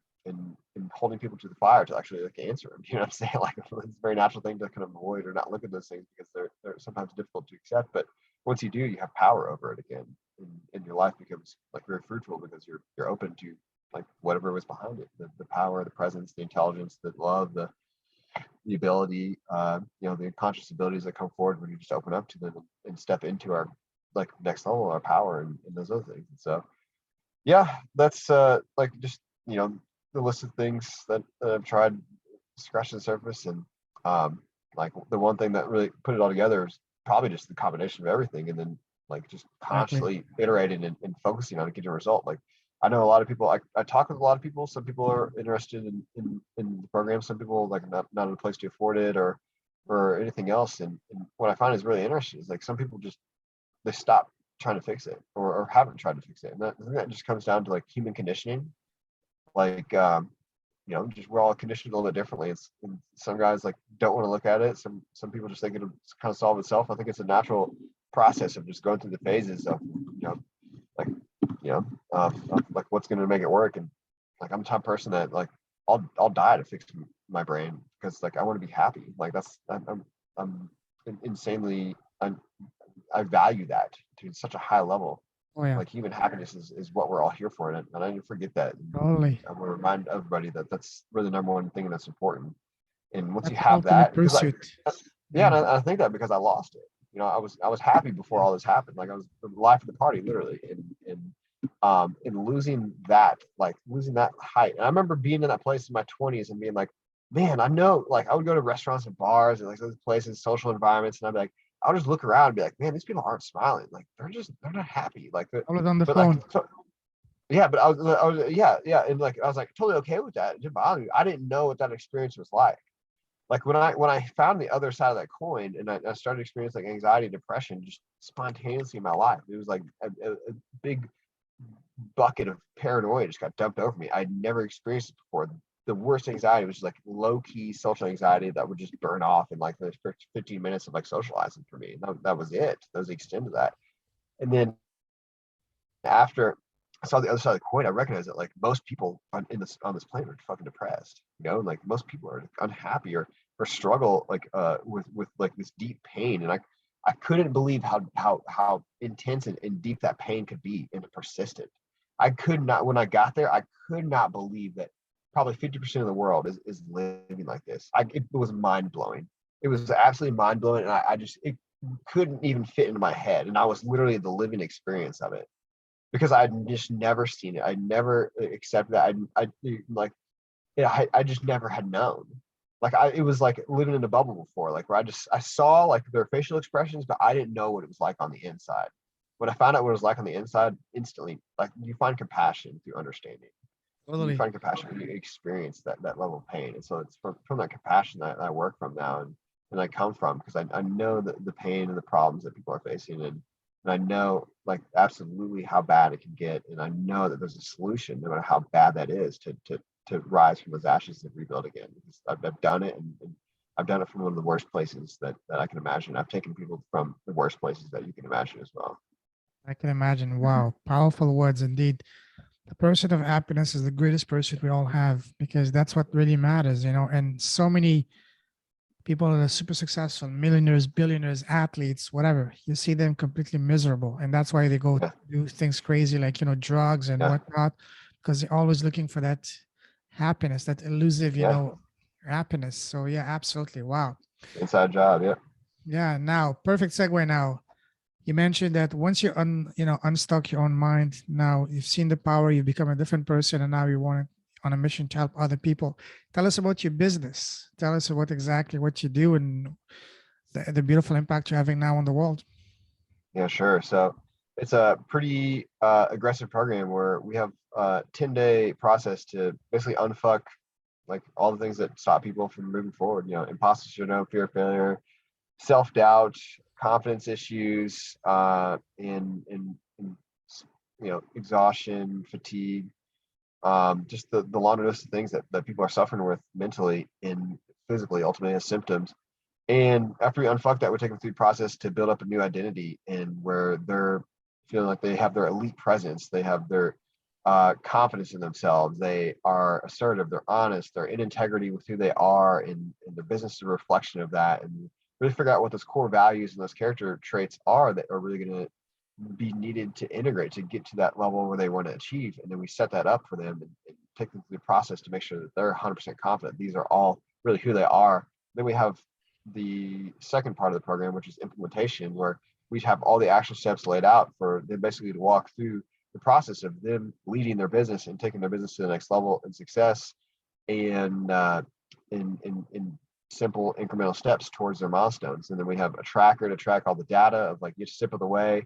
holding people to the fire to actually like answer them. You know what I'm saying? Like it's a very natural thing to kind of avoid or not look at those things because they're sometimes difficult to accept. But once you do, you have power over it again, and your life becomes like very fruitful because you're open to like whatever was behind it, the power, the presence, the intelligence, the love, the ability, the conscious abilities that come forward when you just open up to them and step into our like next level, our power, and those other things. And so yeah, that's like just the list of things that I've tried scratching the surface. And like the one thing that really put it all together is probably just the combination of everything, and then like just Exactly. constantly iterating and focusing on getting a result. Like I know a lot of people, I talk with a lot of people. Some people are interested in the program, some people like not in a place to afford it or anything else. And what I find is really interesting is like some people just they stop trying to fix it, or haven't tried to fix it. And that just comes down to like human conditioning. Like just we're all conditioned a little bit differently. And some guys like don't want to look at it. Some people just think it'll kind of solve itself. I think it's a natural process of just going through the phases of, like, like what's going to make it work. And like, I'm the type of person that like, I'll die to fix my brain because like, I want to be happy. Like I'm insanely, I value that to such a high level. Oh yeah, Like human happiness is what we're all here for. And I didn't forget that. totally. I want to remind everybody that that's really the number one thing that's important. And once you That's the have ultimate that, because like, pursuit. yeah, Yeah. and I think that because I lost it. I was happy before all this happened. Like I was the life of the party, literally, and losing that, like losing that height. And I remember being in that place in my 20s and being like, man, I know. Like I would go to restaurants and bars and like those places, social environments, and I'd be like, I'll just look around and be like, man, these people aren't smiling. Like they're not happy. Like, Always on the but like, phone. so, yeah, but I was, yeah, and like I was like totally okay with that. It didn't bother me. I didn't know what that experience was like. Like when I found the other side of that coin and I started experiencing like anxiety, depression, just spontaneously in my life. It was like a big bucket of paranoia just got dumped over me. I'd never experienced it before. The worst anxiety was just like low key social anxiety that would just burn off in like the first 15 minutes of like socializing for me. And that was it. That was the extent of that. And then after I saw the other side of the coin, I recognized that like most people on this planet are fucking depressed. Like most people are unhappy or struggle like with like this deep pain. And I couldn't believe how intense and deep that pain could be and persistent. I could not when I got there, I could not believe that probably 50% of the world is living like this. It was mind blowing. It was absolutely mind blowing, and I just it couldn't even fit into my head. And I was literally the living experience of it because I'd just never seen it. I never accepted that. I like, yeah, I just never had known. Like it was like living in a bubble before, like where I saw like their facial expressions, but I didn't know what it was like on the inside. When I found out what it was like on the inside, instantly, like you find compassion through understanding. You Totally. find compassion when you experience that level of pain. And so it's from that compassion that I work from now and I come from because I know the pain and the problems that people are facing and I know like absolutely how bad it can get. And I know that there's a solution no matter how bad that is to rise from those ashes and rebuild again. Because I've done it and I've done it from one of the worst places that I can imagine. I've taken people from the worst places that you can imagine as well. I can imagine. Wow, powerful words indeed. The pursuit of happiness is the greatest pursuit we all have because that's what really matters, And so many people that are super successful, millionaires, billionaires, athletes, whatever, you see them completely miserable. And that's why they go Yeah, do things crazy like, drugs and yeah, whatnot, because they're always looking for that happiness, that elusive, yeah. happiness. So, yeah, absolutely. Wow. Inside job. Yeah. Yeah. Now, perfect segue now. You mentioned that once you unstuck your own mind, now you've seen the power, you become a different person, and now you want on a mission to help other people. Tell us about your business. Tell us about exactly what you do and the beautiful impact you're having now on the world. Yeah, sure. So it's a pretty aggressive program where we have a 10-day process to basically unfuck like all the things that stop people from moving forward. Imposter syndrome, fear of failure, self-doubt, confidence issues, and exhaustion, fatigue, just the laundry list of things that people are suffering with mentally and physically, ultimately as symptoms. And after we unfuck that, we take them through the process to build up a new identity and where they're feeling like they have their elite presence, they have their confidence in themselves, they are assertive, they're honest, they're in integrity with who they are, and their business is a reflection of that. And really figure out what those core values and those character traits are that are really going to be needed to integrate to get to that level where they want to achieve. And then we set that up for them and take them through the process to make sure that they're 100% confident. These are all really who they are. Then we have the second part of the program, which is implementation, where we have all the action steps laid out for them basically to walk through the process of them leading their business and taking their business to the next level and success and in simple incremental steps towards their milestones. And then we have a tracker to track all the data of like each step of the way.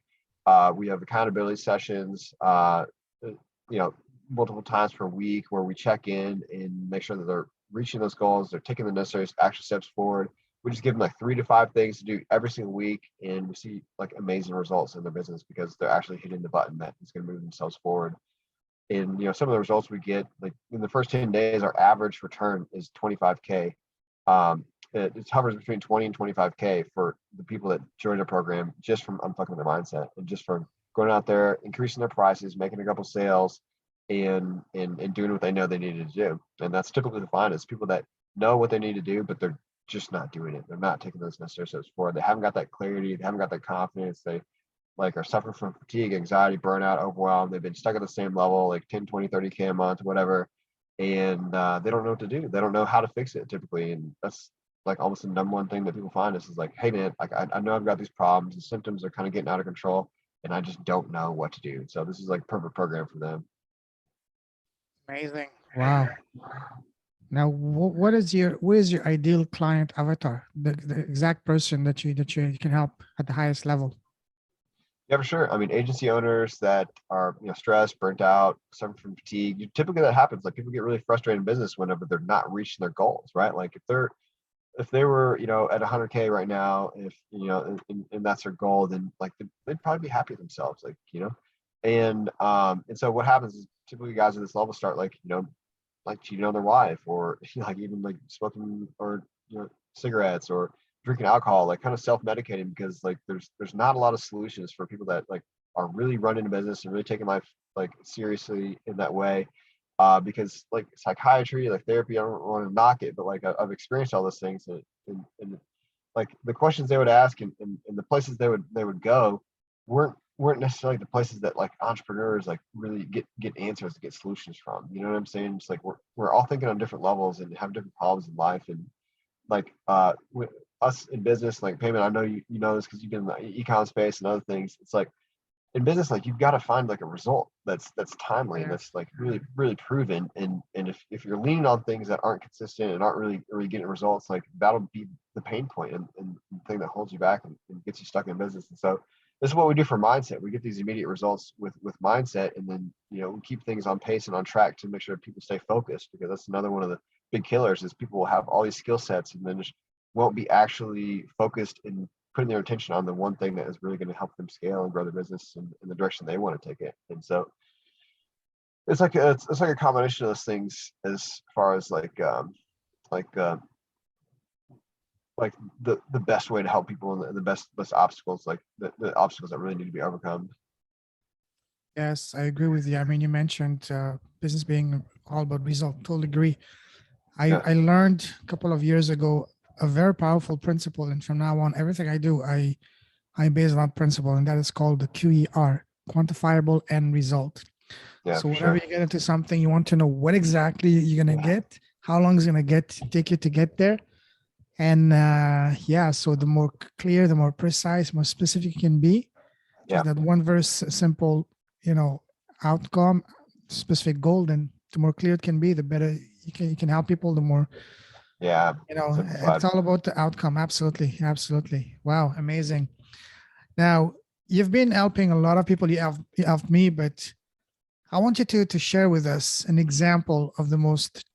We have accountability sessions, multiple times per week where we check in and make sure that they're reaching those goals, they're taking the necessary action steps forward. We just give them like 3 to 5 things to do every single week, and we see like amazing results in their business because they're actually hitting the button that is going to move themselves forward. And some of the results we get, like in the first 10 days, our average return is 25K. It hovers between 20 and 25K for the people that join the program, just from unfucking their mindset and just from going out there, increasing their prices, making a couple sales, and doing what they know they needed to do. And that's typically defined as people that know what they need to do, but they're just not doing it. They're not taking those necessary steps forward. They haven't got that clarity. They haven't got that confidence. They like are suffering from fatigue, anxiety, burnout, overwhelm. They've been stuck at the same level, like 10, 20, 30K a month, whatever. And they don't know what to do. They don't know how to fix it typically. And that's like almost the number one thing that people find is like, hey man, like I know I've got these problems. The symptoms are kind of getting out of control and I just don't know what to do. So this is like perfect program for them. Amazing. Wow. Now, what is your ideal client avatar? The exact person that you can help at the highest level. Yeah, for sure. I mean, agency owners that are stressed, burnt out, suffering from fatigue. Typically, that happens. Like people get really frustrated in business whenever they're not reaching their goals, right? Like if they were at 100K right now, if and that's their goal, then like they'd probably be happy with themselves, like and so what happens is typically guys at this level start like cheating on their wife, or like even like smoking or cigarettes or drinking alcohol, like kind of self-medicating, because like there's not a lot of solutions for people that like are really running a business and really taking life like seriously in that way. Because like psychiatry, like therapy, I don't want to knock it, but like I've experienced all those things, and like the questions they would ask and the places they would go weren't necessarily the places that like entrepreneurs like really get answers, get solutions from. You know what I'm saying? It's like we're all thinking on different levels and have different problems in life. And like with us in business, like payment, I know you know this because you've been in the e-com space and other things. It's like in business, like you've got to find like a result that's timely and Yeah. that's like really proven. And if you're leaning on things that aren't consistent and aren't really getting results, like that'll be the pain point and the thing that holds you back and gets you stuck in business. And so this is what we do for mindset. We get these immediate results with mindset, and then we keep things on pace and on track to make sure people stay focused, because that's another one of the big killers is people will have all these skill sets and then just won't be actually focused in putting their attention on the one thing that is really going to help them scale and grow their business in the direction they want to take it. And so it's like a combination of those things as far as like uh, like the best way to help people and the best obstacles, like the obstacles that really need to be overcome. Yes, I agree with you. I mean, you mentioned business being all about result. Totally agree. I, Yeah, I learned a couple of years ago a very powerful principle, and from now on, everything I do, I base on that principle, and that is called the QER, quantifiable end result. yeah, So for whenever sure. you get into something, you want to know what exactly you're gonna get, how long is it gonna take you to get there, and yeah. So the more clear, the more precise, more specific you can be, Yeah, just that one very simple, you know, outcome, specific goal, then the more clear it can be, the better you can help people. The more, yeah, it's simplified. all about the outcome. Absolutely, absolutely. Wow, amazing. Now you've been helping a lot of people. You helped me, but I want you to share with us an example of the most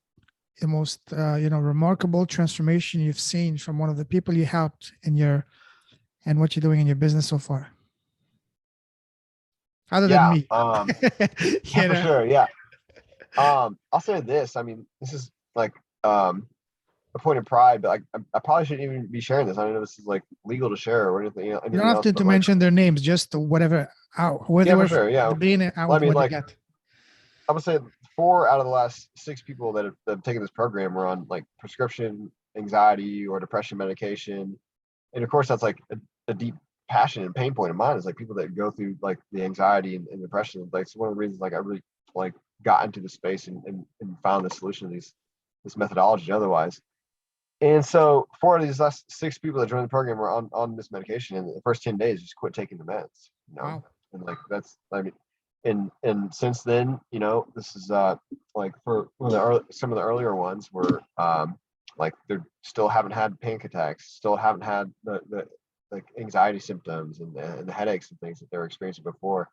remarkable transformation you've seen from one of the people you helped in your and what you're doing in your business so far, other than Yeah, me. yeah, you for know, sure. Yeah. I'll say this. I mean, this is like a point of pride, but like I probably shouldn't even be sharing this. I don't know if this is like legal to share or anything, you don't anything have else, to but like, mention their names, just whatever, where they yeah, for were from sure. Yeah. the beginning, Well, I mean, what they like, get. I would say 4 out of the last 6 people that have taken this program were on like prescription anxiety or depression medication. And of course, that's like a deep passion and pain point of mine is like people that go through like the anxiety and depression. Like, it's one of the reasons like I really like got into the space and found the solution to this methodology otherwise. And so 4 of these last 6 people that joined the program were on this medication, and the first 10 days just quit taking the meds. Wow. And like that's, I mean, and since then, this is like for some of the earlier ones were like they still haven't had panic attacks, still haven't had the like anxiety symptoms and the headaches and things that they were experiencing before.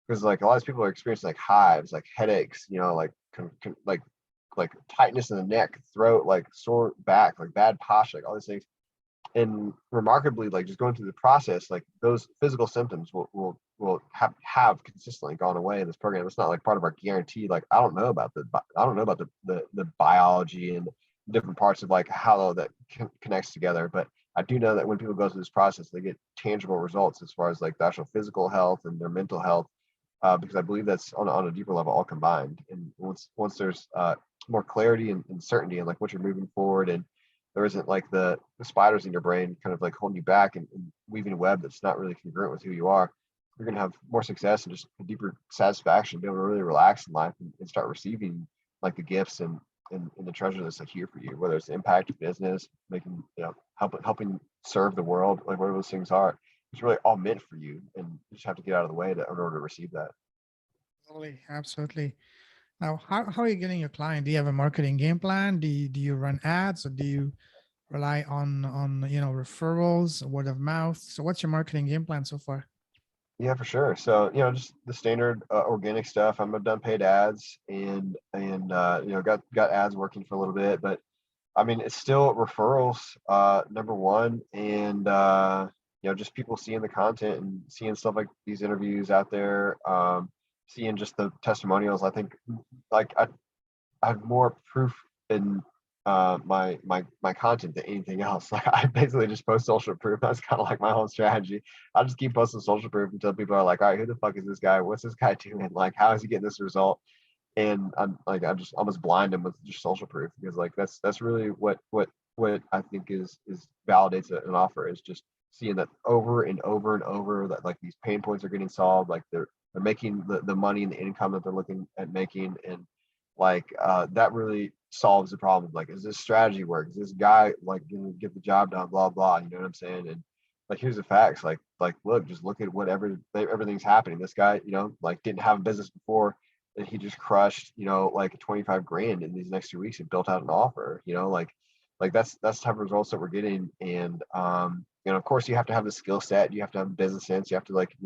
Because like a lot of people are experiencing like hives, like headaches, like tightness in the neck, throat, like sore back, like bad posture, like all these things. And remarkably, like just going through the process, like those physical symptoms will will have consistently gone away in this program. It's not like part of our guarantee. Like I don't know about the biology and different parts of like how that connects together, but I do know that when people go through this process, they get tangible results as far as like the actual physical health and their mental health, because I believe that's on a deeper level all combined. And once there's more clarity and certainty and like what you're moving forward, and there isn't like the spiders in your brain kind of like holding you back and weaving a web that's not really congruent with who you are, you're going to have more success and just a deeper satisfaction, be able to really relax in life and start receiving like the gifts and the treasure that's like here for you, whether it's impact business, making, helping serve the world, like whatever those things are. It's really all meant for you, and you just have to get out of the way in order to receive that. Totally, absolutely. Now, how are you getting your client? Do you have a marketing game plan? Do you run ads, or do you rely on referrals, word of mouth? So what's your marketing game plan so far? Yeah, for sure. So, just the standard organic stuff. I've done paid ads and got ads working for a little bit, but I mean, it's still referrals, number one, and just people seeing the content and seeing stuff like these interviews out there, seeing just the testimonials. I think like I have more proof in my content than anything else. Like I basically just post social proof. That's kind of like my whole strategy. I just keep posting social proof until people are like, all right, who the fuck is this guy? What's this guy doing? Like, how is he getting this result? And I just almost blind them with just social proof, because like that's really what I think is validates an offer, is just seeing that over and over and over, that like these pain points are getting solved, like they're making the money and the income that they're looking at making, and like that really solves the problem. Like, is this strategy work? Is this guy like gonna get the job done? Blah blah. You know what I'm saying? And like, here's the facts. Like look, just look at whatever everything's happening. This guy, like didn't have a business before, and he just crushed, like 25 grand in these next 2 weeks and built out an offer. Like that's the type of results that we're getting. And of course, you have to have the skill set. You have to have business sense. You have to like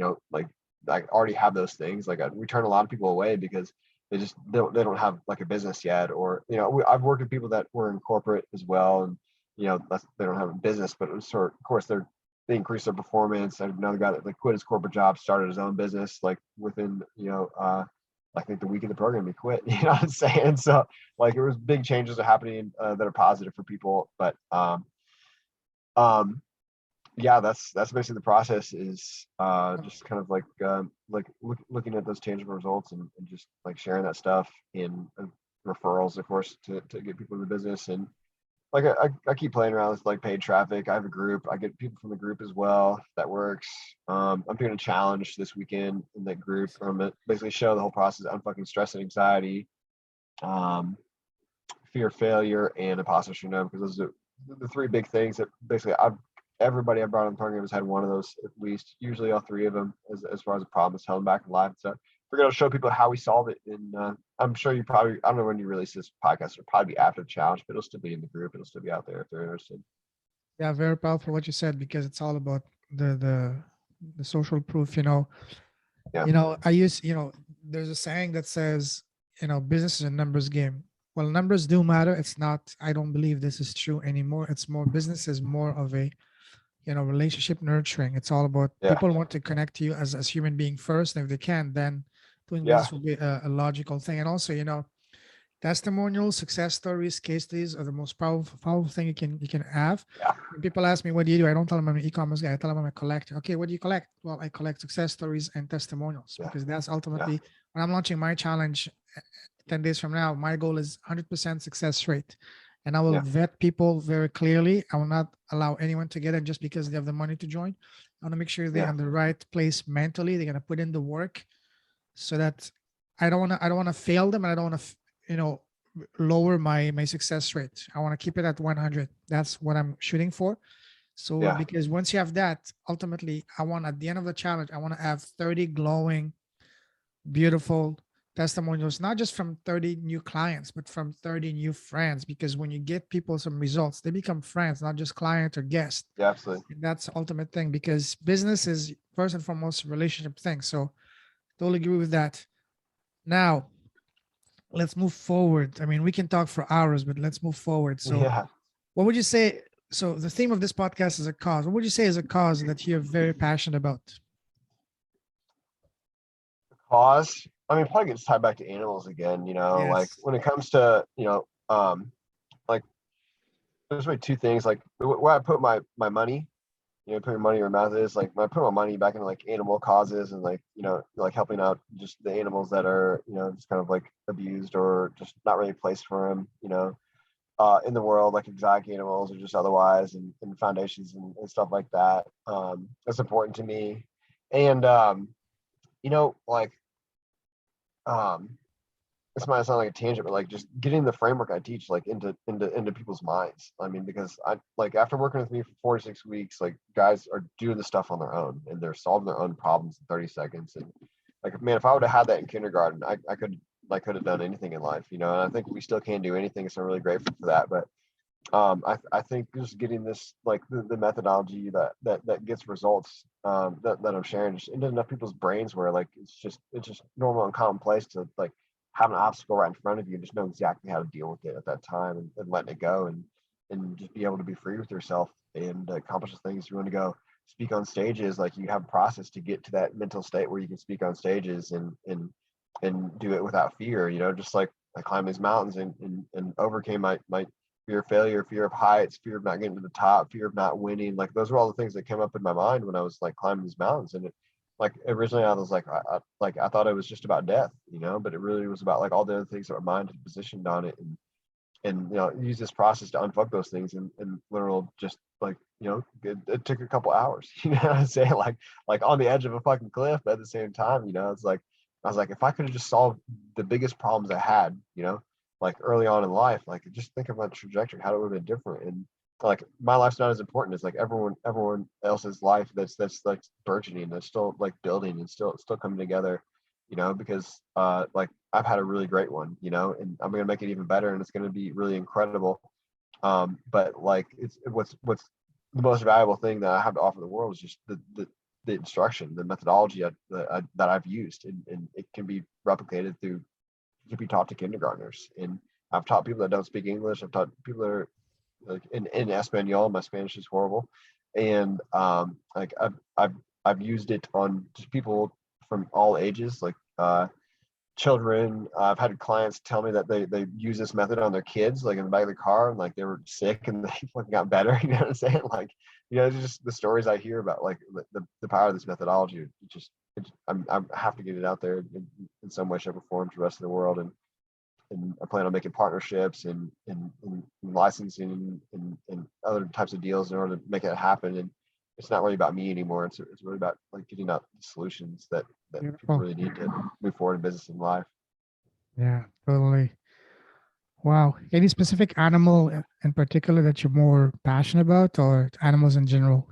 already have those things. Like we turn a lot of people away because they don't have like a business yet, or I've worked with people that were in corporate as well, and they don't have a business, but it was of course they increased their performance. I had another guy that like quit his corporate job, started his own business like within I think the week of the program he quit. You know what I'm saying? So like it was big changes are happening that are positive for people, but um yeah, that's basically the process, is just kind of like looking at those tangible results, and just like sharing that stuff in referrals, of course, to get people in the business. And like I keep playing around with like paid traffic. I have a group. I get people from the group as well. That works. I'm doing a challenge this weekend in that group. I'm gonna basically show the whole process: unfucking stress and anxiety, um, fear of failure, and imposter syndrome, because those are the three big things that basically everybody I brought on the program has had one of those at least, usually all three of them, as far as a problem is held back in life. So we're going to show people how we solve it. And I'm sure I don't know when you release this podcast, it'll probably be after the challenge, but it'll still be in the group. It'll still be out there if they're interested. Yeah, very powerful what you said, because it's all about the social proof. Yeah. I use, there's a saying that says, business is a numbers game. Well, numbers do matter. It's not, I don't believe this is true anymore. It's more, business is more of a, relationship nurturing. It's all about Yeah. people want to connect to you as human being first. And if they can, then doing Yeah. business will be a logical thing. And also, testimonials, success stories, case studies are the most powerful thing you can have. Yeah. When people ask me, what do you do? I don't tell them I'm an e-commerce guy. I tell them I'm a collector. Okay, what do you collect? Well, I collect success stories and testimonials, Yeah. because that's Yeah. ultimately when I'm launching my challenge 10 days from now. My goal is 100% success rate. And I will Yeah. vet people very clearly. I will not allow anyone to get it just because they have the money to join. I want to make sure they're Yeah. in the right place mentally. They're going to put in the work, so that I don't want to fail them, and I don't want to, lower my success rate. I want to keep it at 100. That's what I'm shooting for. So Yeah. because once you have that, ultimately, I want, at the end of the challenge, I want to have 30 glowing, beautiful testimonials, not just from 30 new clients, but from 30 new friends. Because when you get people some results, they become friends, not just client or guest. Yeah. Absolutely. And that's the ultimate thing, because business is first and foremost a relationship thing. So totally agree with that. Now, let's move forward. I mean, we can talk for hours, but let's move forward. So, Yeah. what would you say? So, the theme of this podcast is a cause. What would you say is a cause that you're very passionate about? Cause, I mean, probably gets tied back to animals again, like Yes. when it comes to, like there's really two things, like where I put my money, putting money where your mouth is, like when I put my money back into like animal causes and like, like helping out just the animals that are, just kind of like abused or just not really placed for them, in the world, like exotic animals or just otherwise, and foundations and stuff like that. That's important to me. And, like, um, this might sound like a tangent, but like just getting the framework I teach like into people's minds. I mean, because I like after working with me for 4 to 6 weeks, like guys are doing the stuff on their own and they're solving their own problems in 30 seconds. And like, man, if I would have had that in kindergarten, I could have done anything in life, and I think we still can do anything. So I'm really grateful for that. But I think just getting this like the methodology that gets results, that I'm sharing just into enough people's brains where like it's just normal and commonplace to like have an obstacle right in front of you and just know exactly how to deal with it at that time, and letting it go, and just be able to be free with yourself and accomplish the things you want to go speak on stages. Like you have a process to get to that mental state where you can speak on stages and do it without fear, just like I climbed these mountains and overcame my fear of failure, fear of heights, fear of not getting to the top, fear of not winning. Like those were all the things that came up in my mind when I was like climbing these mountains. And like originally I was like, I thought it was just about death, but it really was about like all the other things that my mind had positioned on it, and use this process to unfuck those things, and literal just like it took a couple hours, what I'm saying, like on the edge of a fucking cliff, but at the same time, it's like I was like, if I could have just solved the biggest problems I had, like early on in life, like just think of my trajectory, how it would have been different. And like my life's not as important as like everyone else's life that's like burgeoning, that's still like building and still coming together, because like I've had a really great one, and I'm gonna make it even better, and it's gonna be really incredible. But like it's what's the most valuable thing that I have to offer the world is just the instruction, the methodology that I've used, and it can be replicated through, it can be taught to kindergartners. And I've taught people that don't speak English. I've taught people that are like in Espanol. My Spanish is horrible, and like I've used it on just people from all ages, like children. I've had clients tell me that they use this method on their kids, like in the back of the car, and like they were sick and they fucking got better. You know what I'm saying? Like, it's just the stories I hear about like the power of this methodology. I have to get it out there in some way, shape, or form to the rest of the world. And I plan on making partnerships and licensing and other types of deals in order to make it happen. And it's not really about me anymore. It's really about like getting out solutions that people Beautiful. really need to move forward in business and life. Yeah, totally. Wow. Any specific animal in particular that you're more passionate about, or animals in general?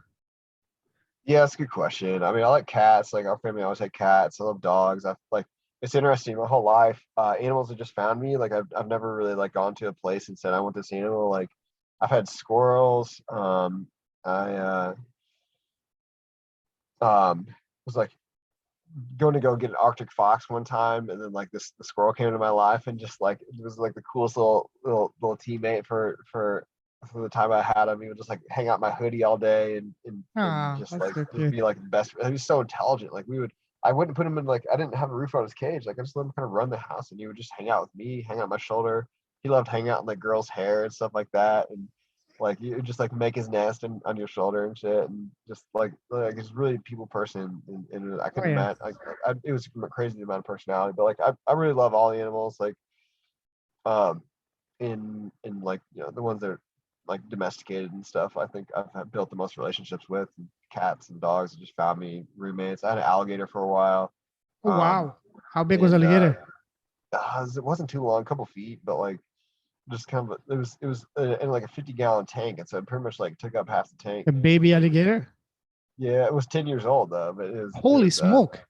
Yeah, that's a good question. I mean, I like cats. Like our family always had cats. I love dogs. I like, it's interesting. My whole life, animals have just found me. Like I've never really like gone to a place and said I want this animal. Like I've had squirrels. I was like going to go get an Arctic fox one time, and then like the squirrel came into my life, and just like it was like the coolest little teammate for the time I had him. He would just like hang out my hoodie all day, and Oh, just that's like so just cute. be like the best. He was so intelligent. Like I wouldn't put him in, like I didn't have a roof on his cage. Like I just let him kind of run the house, and he would just hang out with me, hang out my shoulder. He loved hanging out in like girls' hair and stuff like that, and like you just like make his nest on your shoulder and shit, and just like he's really a people person, and I Oh couldn't yeah. imagine. It was crazy the amount of personality, but like I really love all the animals. Like um in like the ones that are like domesticated and stuff. I think I've had built the most relationships with, and cats and dogs that just found me roommates. I had an alligator for a while, Oh um wow. How big was and alligator? it wasn't too long, a couple feet, but like just kind of it was in like a 50-gallon tank, and so it pretty much like took up half the tank. A baby alligator? Yeah, it was 10 years old though, but it Holy was smoke.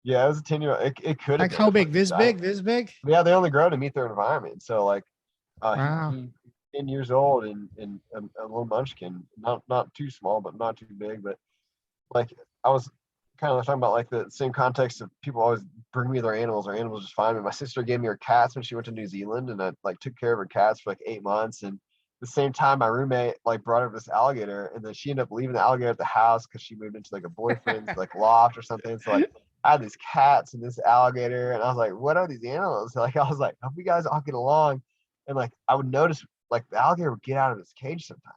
yeah, it was a 10-year old. It could have Like been how a big? fucking This giant. big? This big? Yeah, they only grow to meet their environment. So like Wow. he 10 years old, and a little munchkin, not too small but not too big. But like I was kind of talking about like the same context of people always bring me their animals, or animals just find me. My sister gave me her cats when she went to New Zealand, and I like took care of her cats for like 8 months. And at the same time, my roommate like brought over this alligator, and then she ended up leaving the alligator at the house because she moved into like a boyfriend's like loft or something. So like I had these cats and this alligator, and I was like, what are these animals? Like, I was like, hope you guys all get along. And like, I would notice like the alligator would get out of its cage sometimes.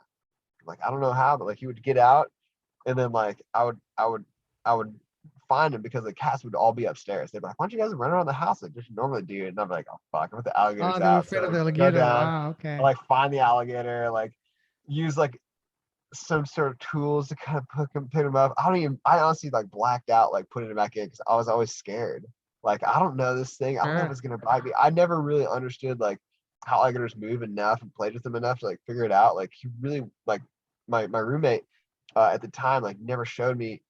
Like, I don't know how, but like he would get out, and then like I would find him because the cats would all be upstairs. They'd be like, why don't you guys run around the house like just normally do? And I'm like, oh fuck, what the alligator's Oh, they were out. afraid So of like the go alligator. down, Wow. Okay. like find the alligator, like use like some sort of tools to kind of pick him up. I honestly like blacked out like putting him back in because I was always scared. Like, I don't know this thing. I don't know if Sure. it's gonna bite me. I never really understood like how alligators move enough and played with them enough to like figure it out. Like, he really like my roommate at the time like never showed me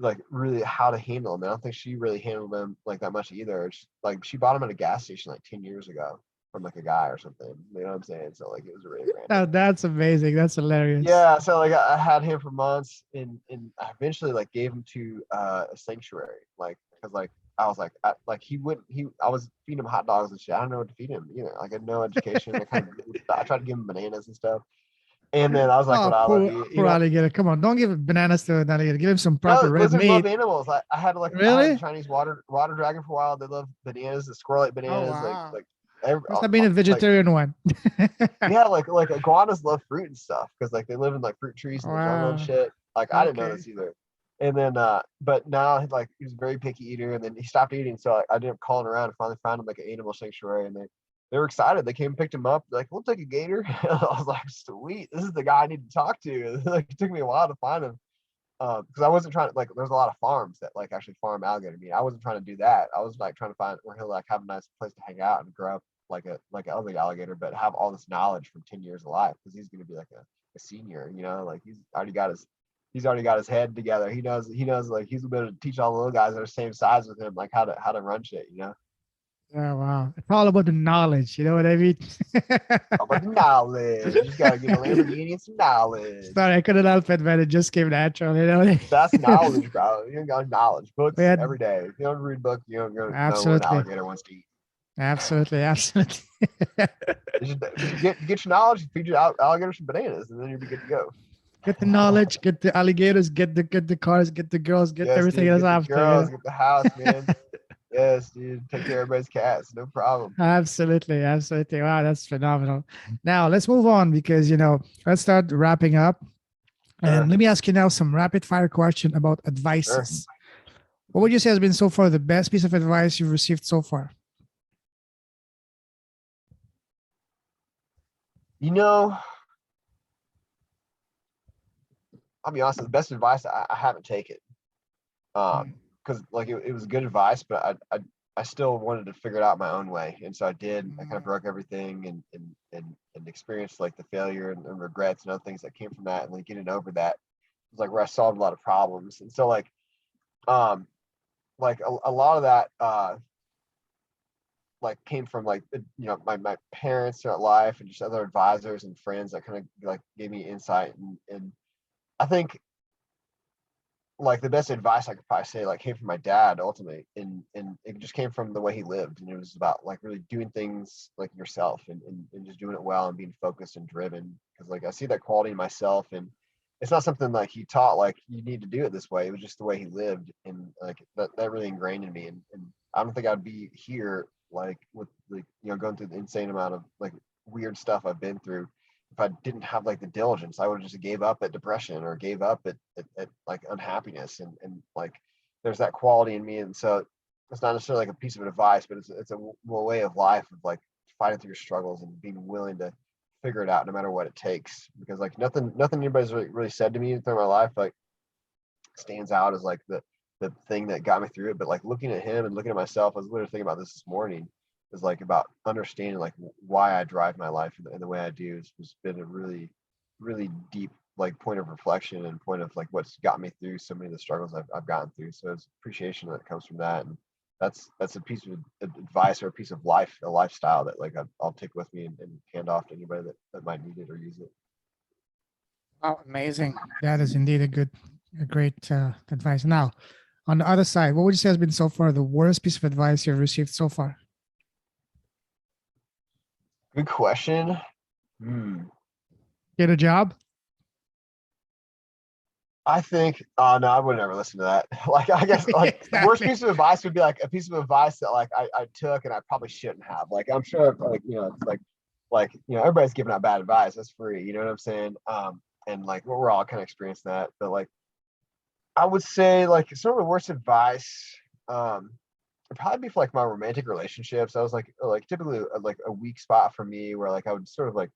like really how to handle them. I don't think she really handled them like that much either. Like, she bought them at a gas station like 10 years ago from like a guy or something. You know what I'm saying? So like it was really Now random. that's amazing. That's hilarious. Yeah, so like I had him for months, and I eventually like gave him to a sanctuary, like because like I was like like I was feeding him hot dogs and shit. I don't know what to feed him either. Like, I had no education. I tried to give him bananas and stuff, and then I was like, Oh, "What I love poor you," poor alligator. Come on, don't give bananas to an alligator. Give him some proper No, red lizards love meat. animals. I had a Really? Chinese water dragon for a while. They love bananas, the squirrel ate Oh bananas, wow. like every, Must have been a like vegetarian one. yeah, like iguanas love fruit and stuff because like they live in like fruit trees in the jungle and Wow. shit. Like, I didn't know Okay. this either. And then but now like he was a very picky eater, and then he stopped eating. So I ended up calling around and finally found him like an animal sanctuary, and they were excited. They came and picked him up. They're like, we'll take a gator. I was like, sweet, this is the guy I need to talk to. Like, it took me a while to find him. Because I wasn't trying to like. There's a lot of farms that like actually farm alligator meat. I wasn't trying to do that. I was like trying to find where he'll like have a nice place to hang out and grow up like a other alligator, but have all this knowledge from 10 years of life because he's going to be like a senior. You know, like he's already got his head together. He knows like he's able to teach all the little guys that are the same size with him like how to run shit. You know, Yeah, wow. It's all about the knowledge. You know what I mean? all about the knowledge. You just got to get a Lamborghini and some knowledge. Sorry, I couldn't help it, man. It just came natural, you know? That's knowledge, bro. You got knowledge. We Books had every day. If you don't read books, you don't know what an absolutely, alligator wants to eat. absolutely, absolutely. Just get your knowledge, feed your alligators some bananas, and then you'll be good to go. Get the knowledge, get the alligators, get the cars, get the girls, get Yes, everything dude. else Get the after, you girls, know? get the house, man. Yes, dude. Take care of everybody's cats. No problem. Absolutely, absolutely. Wow, that's phenomenal. Now let's move on because let's start wrapping up. And Sure. let me ask you now some rapid fire question about Sure. advices. What would you say has been so far the best piece of advice you've received so far? You know, I'll be honest, the best advice I haven't taken. Mm, Because like it was good advice, but I still wanted to figure it out my own way. And so I did. I kind of mm, broke everything and experienced like the failure and regrets and other things that came from that, and like getting over that was like where I solved a lot of problems. And so um like a lot of that like came from like my parents throughout life and just other advisors and friends that kind of like gave me insight, and I think like the best advice I could probably say like came from my dad ultimately, and it just came from the way he lived, and it was about like really doing things like yourself, and just doing it well and being focused and driven, because like I see that quality in myself, and it's not something like he taught like you need to do it this way. It was just the way he lived, and like that really ingrained in me, and I don't think I'd be here like with like going through the insane amount of like weird stuff I've been through if I didn't have like the diligence. I would have just gave up at depression or gave up at like unhappiness, and like there's that quality in me. And so it's not necessarily like a piece of advice, but it's a way of life of like fighting through your struggles and being willing to figure it out no matter what it takes. Because like nothing anybody's really said to me through my life like stands out as like the thing that got me through it. But like looking at him and looking at myself, I was literally thinking about this morning, is like about understanding like why I drive my life and the way I do has been a really deep like point of reflection and point of like what's got me through so many of the struggles I've gotten through. So it's appreciation that comes from that, and that's a piece of advice or a piece of life, a lifestyle that like I'll take with me and hand off to anybody that might need it or use it. wow, amazing. That is indeed a great advice. Now, on the other side, what would you say has been so far the worst piece of advice you've received so far? Good question. Hmm. Get a job? I think, oh no, I would never listen to that. Like, I guess, like, the worst Exactly. piece of advice would be like a piece of advice that like I took and I probably shouldn't have. Like, I'm sure, like, it's like, everybody's giving out bad advice. That's free. You know what I'm saying? And like, we're all kind of experiencing that. But like, I would say, like, some of the worst advice, it'd probably be for like my romantic relationships. I was like typically like a weak spot for me where like I would sort of like,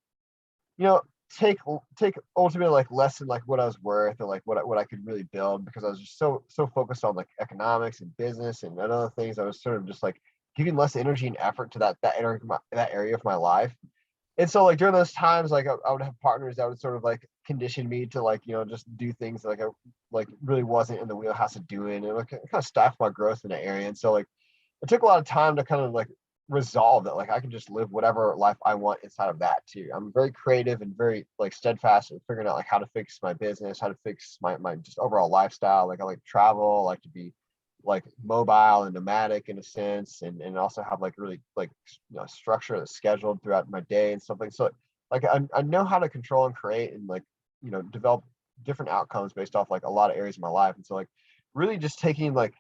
you know, take take ultimately like less than like what I was worth or like what I could really build because I was just so focused on like economics and business and other things. I was sort of just like giving less energy and effort to that area of my life. And so like during those times, like I would have partners that would sort of like condition me to like, just do things that, like I like really wasn't in the wheelhouse of doing, and like it kind of stifled my growth in that area. And so like it took a lot of time to kind of like resolve that like I can just live whatever life I want inside of that too. I'm very creative and very like steadfast in figuring out like how to fix my business, how to fix my just overall lifestyle. Like I like to travel, I like to be like mobile and nomadic in a sense, and also have like really like structure that's scheduled throughout my day and stuff like so. Like I know how to control and create and like develop different outcomes based off like a lot of areas of my life. And so like really just taking like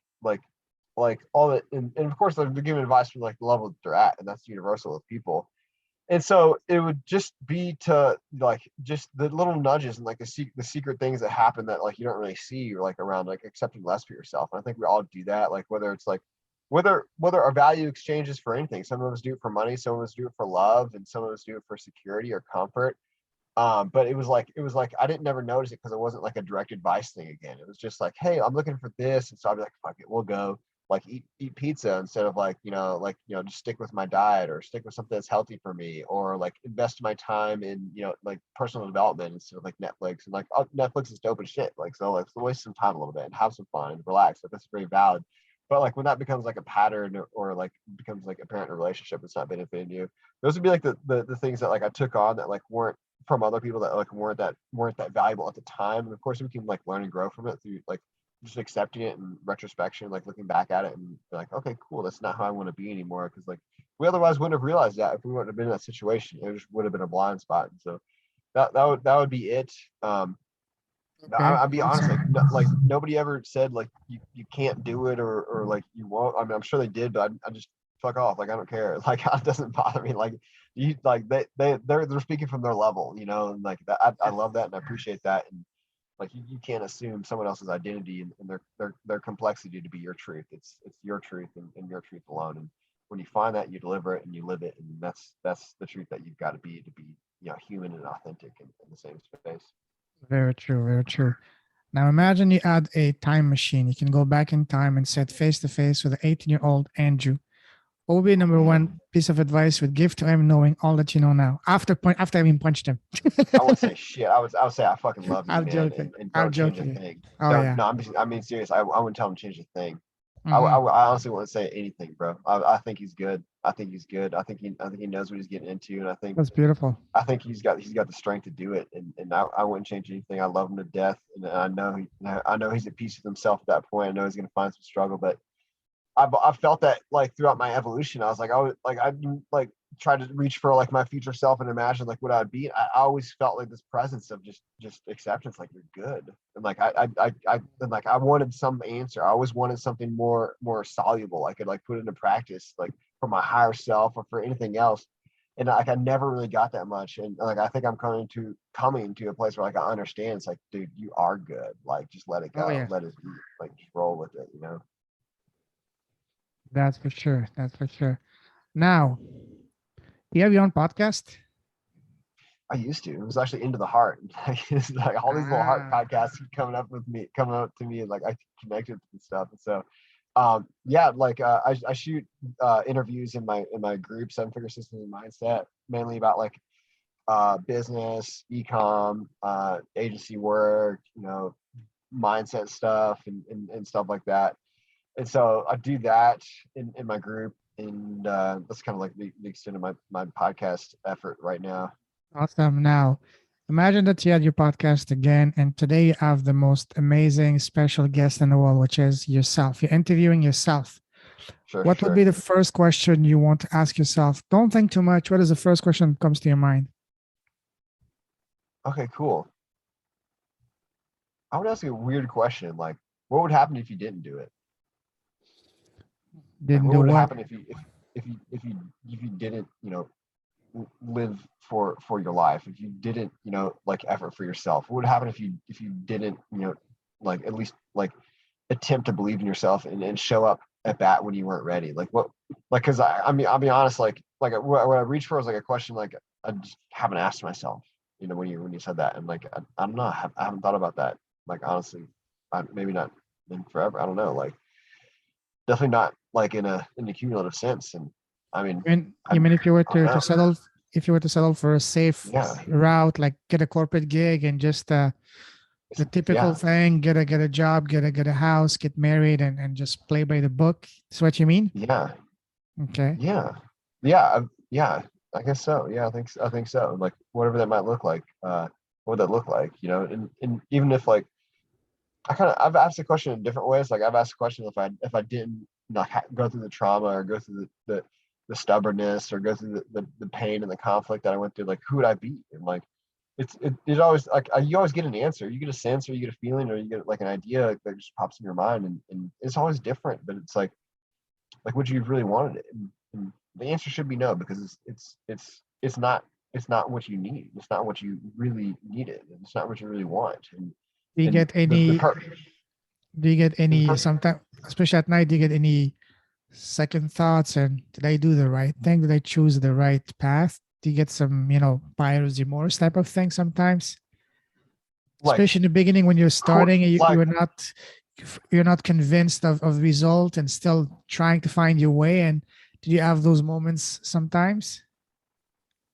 all that, and of course they're giving advice from like the level that they're at, and that's universal with people. And so it would just be to like just the little nudges and like the secret things that happen that like you don't really see or like around like accepting less for yourself. And I think we all do that. Like whether it's like whether our value exchanges for anything. Some of us do it for money, some of us do it for love, and some of us do it for security or comfort. But it was like I didn't never notice it because it wasn't like a direct advice thing again. It was just like, hey, I'm looking for this, and so I'd be like, fuck it, we'll go like eat pizza instead of like just stick with my diet or stick with something that's healthy for me, or like invest my time in like personal development instead of like Netflix. And like Netflix is dope as shit, like so like waste some time a little bit and have some fun and relax. Like that's very valid. But like when that becomes like a pattern, or like becomes like apparent in a relationship that's not benefiting you, those would be like the things that like I took on that like weren't from other people that like weren't that valuable at the time. And of course we can like learn and grow from it through like just accepting it in retrospection, like looking back at it and be like, okay, cool, that's not how I want to be anymore. Because like we otherwise wouldn't have realized that if we wouldn't have been in that situation. It just would have been a blind spot. And so that would be it. Okay, I'll be honest, like awesome. like nobody ever said like you can't do it, or like you won't. I mean, I'm sure they did, but I just fuck off. Like I don't care. Like it doesn't bother me. Like you like they're speaking from their level, and like that I love that and I appreciate that. And like you can't assume someone else's identity and their complexity to be your truth. It's your truth and your truth alone. And when you find that, you deliver it and you live it, and that's the truth that you've got to be human and authentic in the same space. Very true, very true. Now imagine you add a time machine. You can go back in time and sit face to face with the 18-year-old Andrew. What would be Oh number man, one piece of advice you would give to him, knowing all that you know now after having punched him? I wouldn't say shit. I would say I fucking love you, I'm man, joking. and I'm don't change a joking. thing. Oh Don't yeah. no, I mean serious. I wouldn't tell him to change a thing. Hmm. I honestly wouldn't say anything, bro. I think he's good. I think he's good. I think he knows what he's getting into, and I think That's beautiful. I think he's got the strength to do it, and I wouldn't change anything. I love him to death, and I know he's at peace with himself at that point. I know he's gonna find some struggle, but I've felt that like throughout my evolution. I was like I like try to reach for like my future self and imagine like what I'd be. I always felt like this presence of just acceptance, like you're good, and like and like I wanted some answer. I always wanted something more soluble. I could like put into practice, like for my higher self or for anything else. And like I never really got that much, and like I think I'm coming to a place where like I understand. It's like, dude, you are good. Like just let it Oh go, yeah. let it be, like just roll with it. That's for sure. That's for sure. Now, you have your own podcast? I used to. It was actually Into the Heart. It's like all these little heart Ah, podcasts keep coming up to me, and like I connected and stuff. And so, yeah, like I shoot interviews in my group, Seven Figure Systems and Mindset, mainly about like business, ecom, agency work, mindset stuff, and stuff like that. And so I do that in my group, and that's kind of like the extent of my podcast effort right now. awesome. Now, imagine that you had your podcast again, and today you have the most amazing special guest in the world, which is yourself. You're interviewing yourself. Sure, What would be sure. the first question you want to ask yourself? Don't think too much. What is the first question that comes to your mind? Okay, cool. I would ask you a weird question. Like, what would happen if you didn't do it? Like, Didn't what do would what? happen if you didn't, live for your life? If you didn't, like effort for yourself, what would happen if you didn't, like at least like attempt to believe in yourself and show up at bat when you weren't ready? Like what, like, cause I mean, I'll be honest, like what I reached for was like a question like I just haven't asked myself, when you said that. And like, I don't know, I haven't thought about that. Like, honestly, maybe not in forever. I don't know. Like, definitely not like in a cumulative sense. And I mean, And I, you mean if you were I don't to know. settle, if you were to settle for a safe Yeah. route, like get a corporate gig and just the typical Yeah. thing, get a job, get a house, get married, and just play by the book. That's what you mean? Yeah. Okay. Yeah. Yeah. I guess so. Yeah. I think so. Like, whatever that might look like, what would that look like? And even if like, I've asked the question in different ways. Like, I've asked the question if I didn't like go through the trauma or go through the stubbornness or go through the pain and the conflict that I went through, like, who would I be? And like, it always like, you always get an answer. You get a sense, or you get a feeling, or you get like an idea that just pops in your mind, and it's always different. But it's like, would you have really wanted it? And the answer should be no, because it's not what you need. It's not what you really needed. It's not what you really want. Do you And get any? Do you get the any? per Sometimes, especially at night, do you get any second thoughts? And did I do the right thing? Did I choose the right path? Do you get some, buyer's remorse type of thing sometimes? like Especially in the beginning when you're starting, like you're not convinced of result and still trying to find your way. And do you have those moments sometimes?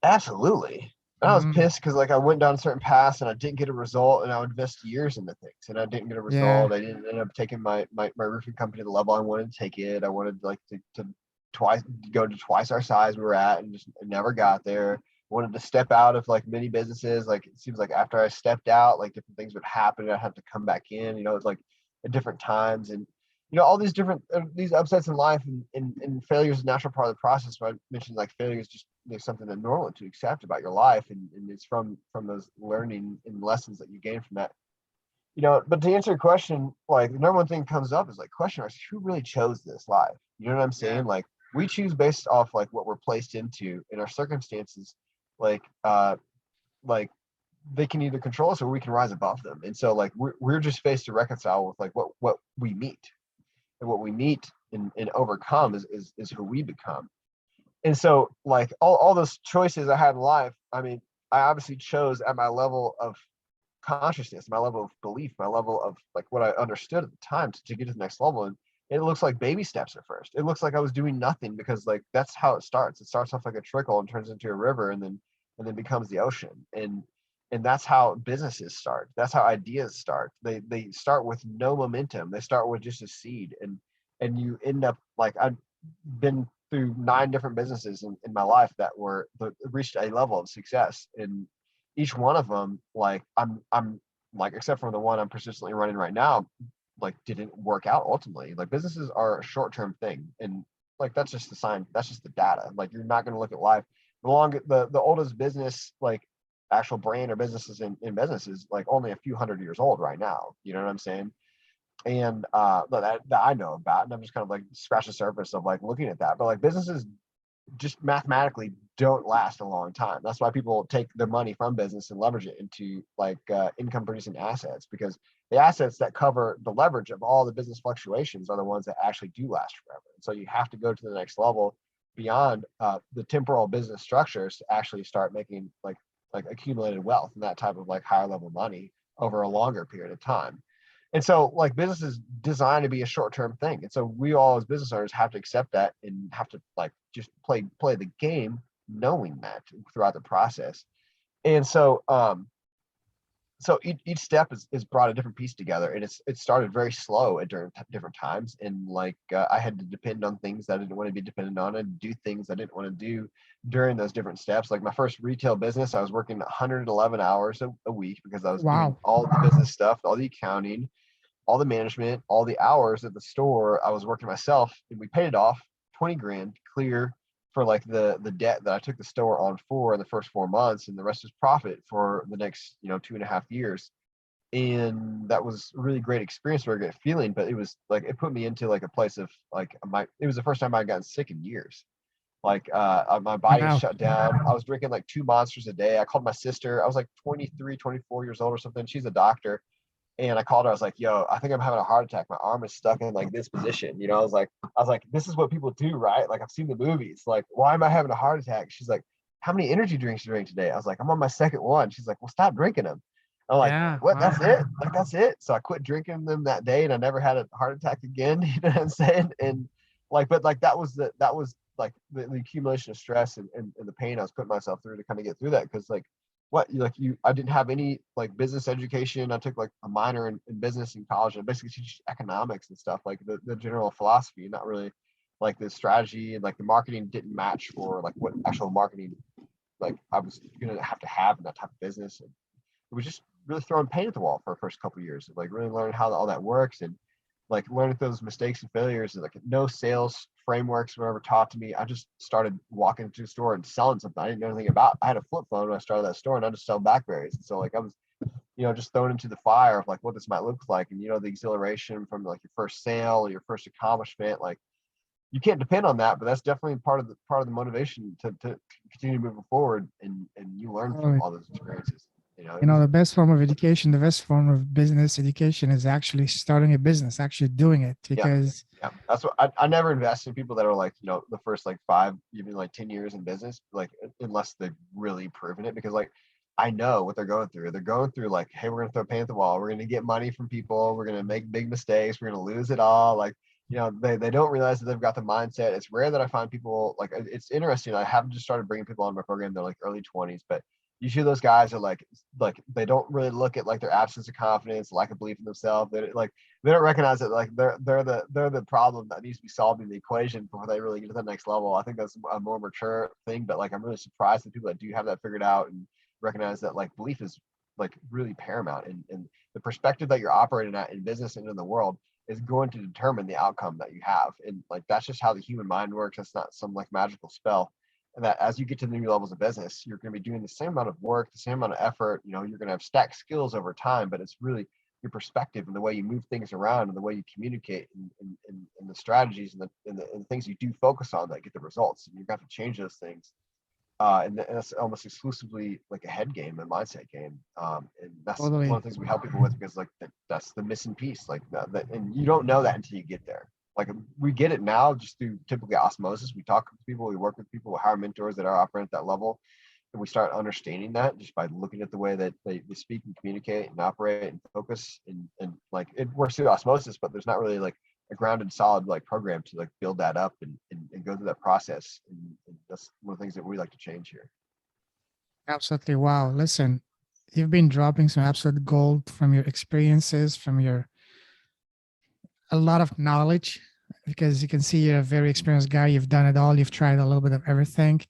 absolutely. And I was Mm, pissed because like I went down certain paths and I didn't get a result, and I would invest years into things and I didn't get a yeah. result. I didn't end up taking my roofing company to the level I wanted to take it. I wanted like to twice go to twice our size we were at, and just never got there. Wanted to step out of like many businesses. Like, it seems like after I stepped out, like different things would happen and I'd have to come back in. It's like at different times. And all these different these upsets in life, and failure is a natural part of the process. But I mentioned like failure is just something that normal to accept about your life, and it's from those learning and lessons that you gain from that. But to answer your question, like the number one thing comes up is like question marks: who really chose this life? You know what I'm saying? Like, we choose based off like what we're placed into in our circumstances. Like like they can either control us or we can rise above them. And so like we're just faced to reconcile with like what we meet, and what we meet and overcome is who we become. And so like all those choices I had in life, I mean, I obviously chose at my level of consciousness, my level of belief, my level of like what I understood at the time to get to the next level. And it looks like baby steps at first. It looks like I was doing nothing, because like that's how it starts. It starts off like a trickle and turns into a river, and then becomes the ocean. And that's how businesses start. That's how ideas start. They start with no momentum. They start with just a seed, and you end up like, I've been through 9 different businesses in my life that reached a level of success. And each one of them, like I'm like, except for the one I'm persistently running right now, like didn't work out ultimately. Like, businesses are a short-term thing, and like that's just the sign, that's just the data. Like, you're not going to look at life. The oldest business, like actual brand or businesses in businesses, like only a few hundred years old right now. You know what I'm saying? And that I know about, and I'm just kind of like scratch the surface of like looking at that. But like, businesses just mathematically don't last a long time. That's why people take their money from business and leverage it into like income producing assets, because the assets that cover the leverage of all the business fluctuations are the ones that actually do last forever. And so you have to go to the next level beyond the temporal business structures to actually start making like accumulated wealth and that type of like higher level money over a longer period of time. And so like, business is designed to be a short-term thing. And so we all as business owners have to accept that and have to like just play the game knowing that throughout the process. And so each step is brought a different piece together, and it started very slow at different times. And like I had to depend on things that I didn't want to be dependent on, and do things I didn't want to do during those different steps. Like my first retail business, I was working 111 hours a week, because I was doing Wow. all the business stuff, all the accounting, all the management, all the hours at the store. I was working myself, and we paid it off 20 grand clear for like the debt that I took the store on for in the first 4 months, and the rest is profit for the next 2.5 years. and that was a really great experience or a great feeling. But it was like it put me into like a place of like it was the first time I'd gotten sick in years. Like my body Wow. shut down. I was drinking like 2 monsters a day. I called my sister. I was like 23, 24 years old or something. She's a doctor. And I called her. I was like, "Yo, I think I'm having a heart attack. My arm is stuck in like this position." You know, I was like, "This is what people do, right? Like I've seen the movies. Like, why am I having a heart attack?" She's like, "How many energy drinks you drink today?" I was like, "I'm on my second one." She's like, "Well, stop drinking them." I'm like, Yeah. "What? Wow. That's it? Like that's it?" So I quit drinking them that day, and I never had a heart attack again. You know what I'm saying? And like, but like that was like the accumulation of stress and the pain I was putting myself through to kind of get through that because like I didn't have any like business education. I took like a minor in business in college and basically teach economics and stuff like the general philosophy, not really like the strategy and like the marketing didn't match for like what actual marketing like I was gonna have to have in that type of business. And it was just really throwing paint at the wall for the first couple of years of like really learning how all that works and like learning those mistakes and failures and like no sales frameworks were ever taught to me. I just started walking into a store and selling something I didn't know anything about. I had a flip phone when I started that store and I just sell blackberries. And so like I was, just thrown into the fire of like what this might look like. And the exhilaration from like your first sale or your first accomplishment, like you can't depend on that, but that's definitely part of the motivation to continue moving forward and you learn from Totally. all those experiences. It You know, was the best form of education, the best form of business education is actually starting a business, actually doing it yeah. because Yeah, that's what I never invest in people that are like, the first like 5, even like 10 years in business, like unless they've really proven it. Because like I know what they're going through. They're going through like, hey, we're gonna throw paint at the wall, we're gonna get money from people, we're gonna make big mistakes, we're gonna lose it all. Like, they don't realize that they've got the mindset. It's rare that I find people like it's interesting. I haven't just started bringing people on my program, they're like early 20s, but usually those guys are like they don't really look at like their absence of confidence, lack of belief in themselves. They don't recognize that like they're the problem that needs to be solved in the equation before they really get to the next level. I think that's a more mature thing, but like I'm really surprised at people that do have that figured out and recognize that like belief is like really paramount and the perspective that you're operating at in business and in the world is going to determine the outcome that you have. And like that's just how the human mind works. That's not some like magical spell. And that as you get to the new levels of business, you're going to be doing the same amount of work, the same amount of effort. You're going to have stacked skills over time, but it's really your perspective and the way you move things around and the way you communicate and the strategies and the things you do focus on that get the results. And you've got to change those things. And that's almost exclusively like a head game, a mindset game. And that's one totally. of the things we help people with because like that's the missing piece. Like that, and you don't know that until you get there. Like we get it now just through typically osmosis. We talk with people, we work with people, we hire mentors that are operating at that level, and we start understanding that just by looking at the way that they speak and communicate and operate and focus and like it works through osmosis, but there's not really like a grounded solid like program to like build that up and go through that process. And that's one of the things that we like to change here. Absolutely. Wow. Listen, you've been dropping some absolute gold from your experiences, from your a lot of knowledge, because you can see you're a very experienced guy. You've done it all. You've tried a little bit of everything.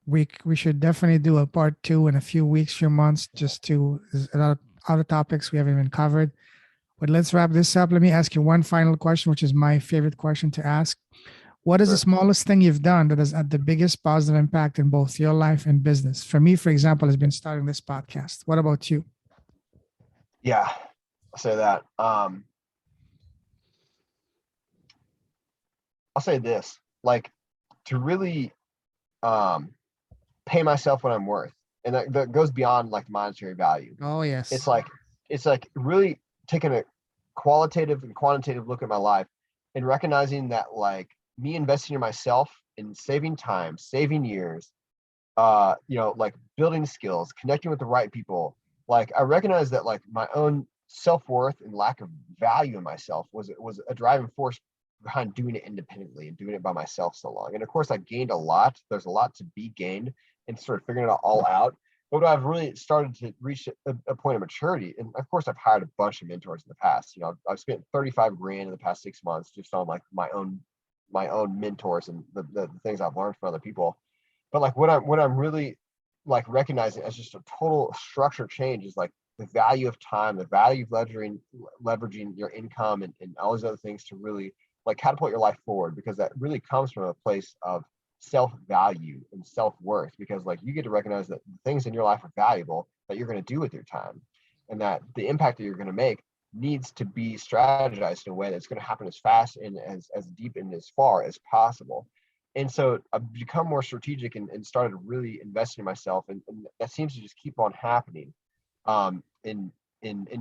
We should definitely do a part two in a few weeks, few months, just to there's a lot of other topics we haven't even covered. But let's wrap this up. Let me ask you one final question, which is my favorite question to ask. What is the Sure. smallest thing you've done that has had the biggest positive impact in both your life and business? For me, for example, has been starting this podcast. What about you? Yeah, I'll say that. I'll say this, like to really um pay myself what I'm worth. And that goes beyond like monetary value. Oh, It's yes. like it's like really taking a qualitative and quantitative look at my life and recognizing that like me investing in myself and saving time, saving years, like building skills, connecting with the right people. Like I recognize that like my own self-worth and lack of value in myself was a driving force behind doing it independently and doing it by myself so long. And of course I gained a lot. There's a lot to be gained and sort of figuring it all out. But I've really started to reach a point of maturity. And of course I've hired a bunch of mentors in the past. I've spent 35 grand in the past 6 months just on like my own mentors and the things I've learned from other people. But like what I'm really like recognizing as just a total structure change is like the value of time, the value of leveraging your income and all these other things to really like catapult your life forward, because that really comes from a place of self-value and self-worth, because like you get to recognize that the things in your life are valuable that you're going to do with your time. and that the impact that you're going to make needs to be strategized in a way that's going to happen as fast and as deep and as far as possible. And so I've become more strategic and started really investing in myself, and that seems to just keep on happening in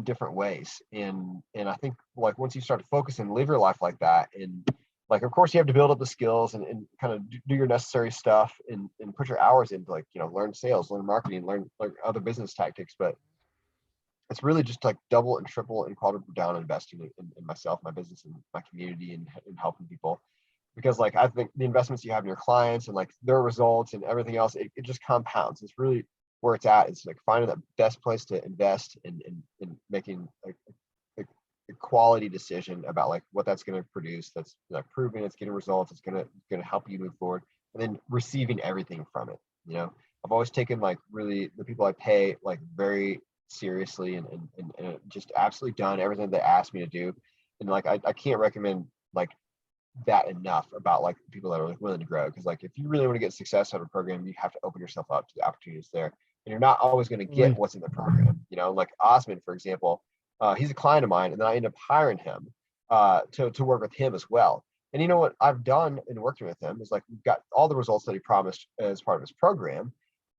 different ways. And I think like once you start to focus and live your life like that, and like of course you have to build up the skills and kind of do your necessary stuff and put your hours into like, you know, learn sales, learn marketing, learn other business tactics, but it's really just like double and triple and quadruple down investing in myself, my business, and my community, and helping people. Because like I think the investments you have in your clients and like their results and everything else, it just compounds. It's really where it's at. It's like finding the best place to invest in making like a quality decision about like what that's going to produce. That's like proving it's getting results. It's gonna help you move forward, and then receiving everything from it. You know, I've always taken like really the people I pay like very seriously and just absolutely done everything they asked me to do. And like I can't recommend like that enough about like people that are like willing to grow, because like if you really want to get success out of a program, you have to open yourself up to the opportunities there, and you're not always going to get Totally. what's in the program. You know, like Osman, for example, he's a client of mine, and then I end up hiring him to work with him as well. And you know what I've done in working with him is like we've got all the results that he promised as part of his program,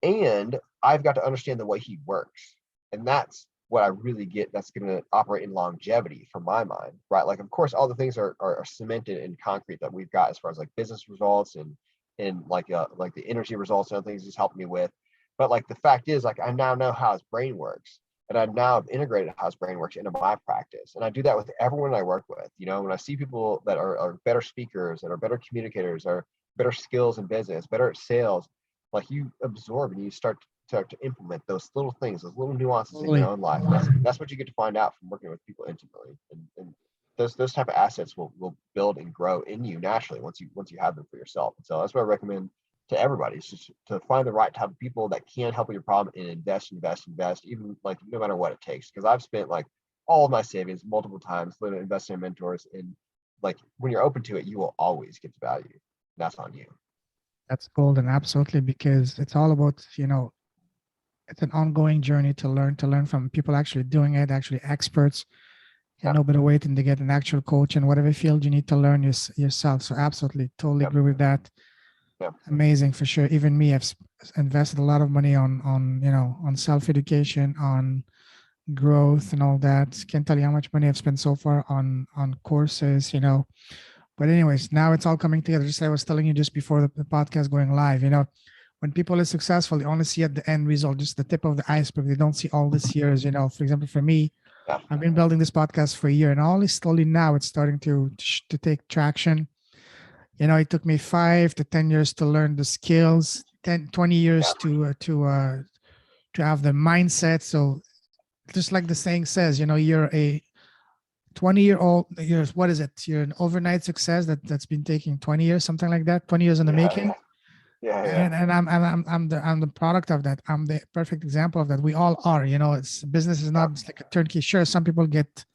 and I've got to understand the way he works, and that's what I really get that's going to operate in longevity for my mind, right? Like, of course, all the things are cemented in concrete that we've got as far as like business results and like the energy results and other things he's helping me with. But like the fact is, like I now know how his brain works, and I now have integrated how his brain works into my practice, and I do that with everyone I work with. You know, when I see people that are better speakers, that are better communicators, are better skills in business, better at sales, like you absorb and you start to implement those little things, those little nuances in your Totally. own life. That's what you get to find out from working with people intimately, and those type of assets will build and grow in you naturally once you have them for yourself. And so that's what I recommend to everybody, is just to find the right type of people that can help with your problem and invest, even like no matter what it takes. Because I've spent like all of my savings multiple times investing in mentors, and like when you're open to it, you will always get the value. That's on you. That's golden, absolutely, because it's all about, it's an ongoing journey to learn from people actually doing it, actually experts. And Yeah. no better way than to get an actual coach in whatever field you need to learn yourself. So absolutely, totally Yep. agree with that. Yep. Amazing for sure. Even me, I've invested a lot of money on self education, on growth, and all that. Can't tell you how much money I've spent so far on courses. But anyways, now it's all coming together. Just like I was telling you just before the podcast going live. When people are successful, they only see at the end result, just the tip of the iceberg. They don't see all these years. For example, for me, Yeah. I've been building this podcast for a year, and only slowly now it's starting to take traction. It took me 5 to 10 years to learn the skills, 10, 20 Yeah. years to have the mindset. So just like the saying says, you're a 20-year-old. What is it? You're an overnight success that's been taking 20 years, something like that. 20 years in the Yeah. making. Yeah. And I'm the product of that. I'm the perfect example of that. We all are. It's business is Yeah. not just like a turnkey. Sure, some people get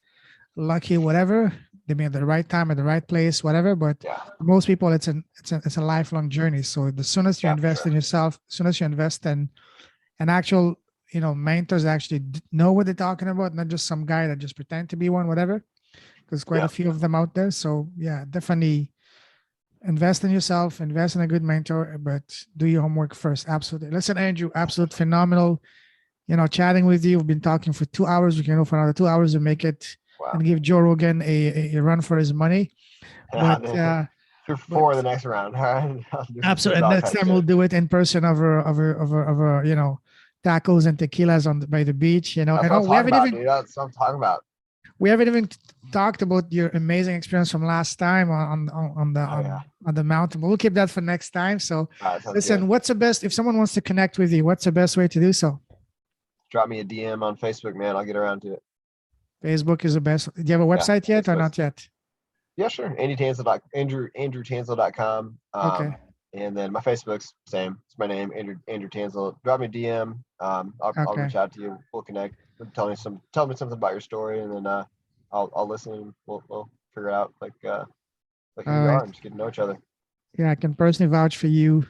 lucky, whatever. They be at the right time at the right place, whatever. But Yeah. for most people, it's a lifelong journey. So the soonest you Yeah. For invest sure. in yourself, as soon as you invest in an actual, mentors that actually know what they're talking about, not just some guy that just pretend to be one, whatever. There's quite Yeah. a few of them out there. So yeah, definitely invest in yourself, invest in a good mentor, but do your homework first. Absolutely. Listen, Andrew, absolute phenomenal. Chatting with you. We've been talking for 2 hours. We can go for another 2 hours to make it Wow. and give Joe Rogan a run for his money. Yeah. But Two but for the next round. All right. I'll do some absolutely. And dog next type time we'll shit. do it in person over tacos and tequilas by the beach. That's And what oh, I'm talking about, dude. That's what I'm talking about. we haven't even talked about your amazing experience from last time Oh yeah. on the mountain. But we'll keep that for next time. So All right. Sounds good. listen, what's the best if someone wants to connect with you? What's the best way to do so? Drop me a DM on Facebook, man. I'll get around to it. Facebook is the best. Do you have a Yeah. website yet or Facebook's not yet? Yeah, sure. Andrew Tansil.com. Okay. And then my Facebook's same. It's my name, Andrew Tansil. Drop me a DM. I'll Okay. reach out to you. We'll connect. Tell me something about your story, and then I'll listen. And we'll figure it out like who All we are right. and just get to know each other. Yeah, I can personally vouch for you.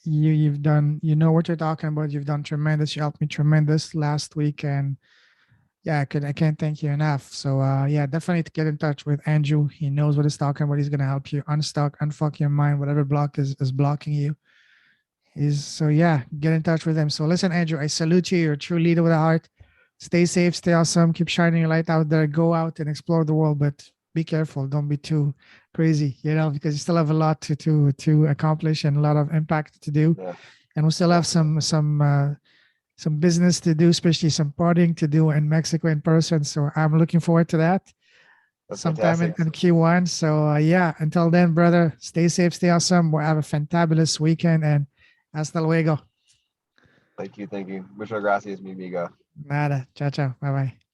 You've done, what you're talking about. You've done tremendous. You helped me tremendous last week. And Yeah, I can't thank you enough. So yeah, definitely to get in touch with Andrew. He knows what he's talking about. He's gonna help you unstuck, unfuck your mind, whatever block is blocking you. Is so yeah, get in touch with him. So listen, Andrew, I salute you. You're a true leader with a heart. Stay safe, stay awesome, keep shining your light out there. Go out and explore the world, but be careful. Don't be too crazy, because you still have a lot to accomplish and a lot of impact to do. Yeah, And we still yeah. have some business to do, especially some partying to do in Mexico in person. So I'm looking forward to that That's sometime fantastic. in Q1. So yeah, until then, brother, stay safe, stay awesome. We'll have a fantabulous weekend and hasta luego. Thank you. Thank you. Muchas gracias, mi amigo. Nada. Ciao, ciao. Bye bye.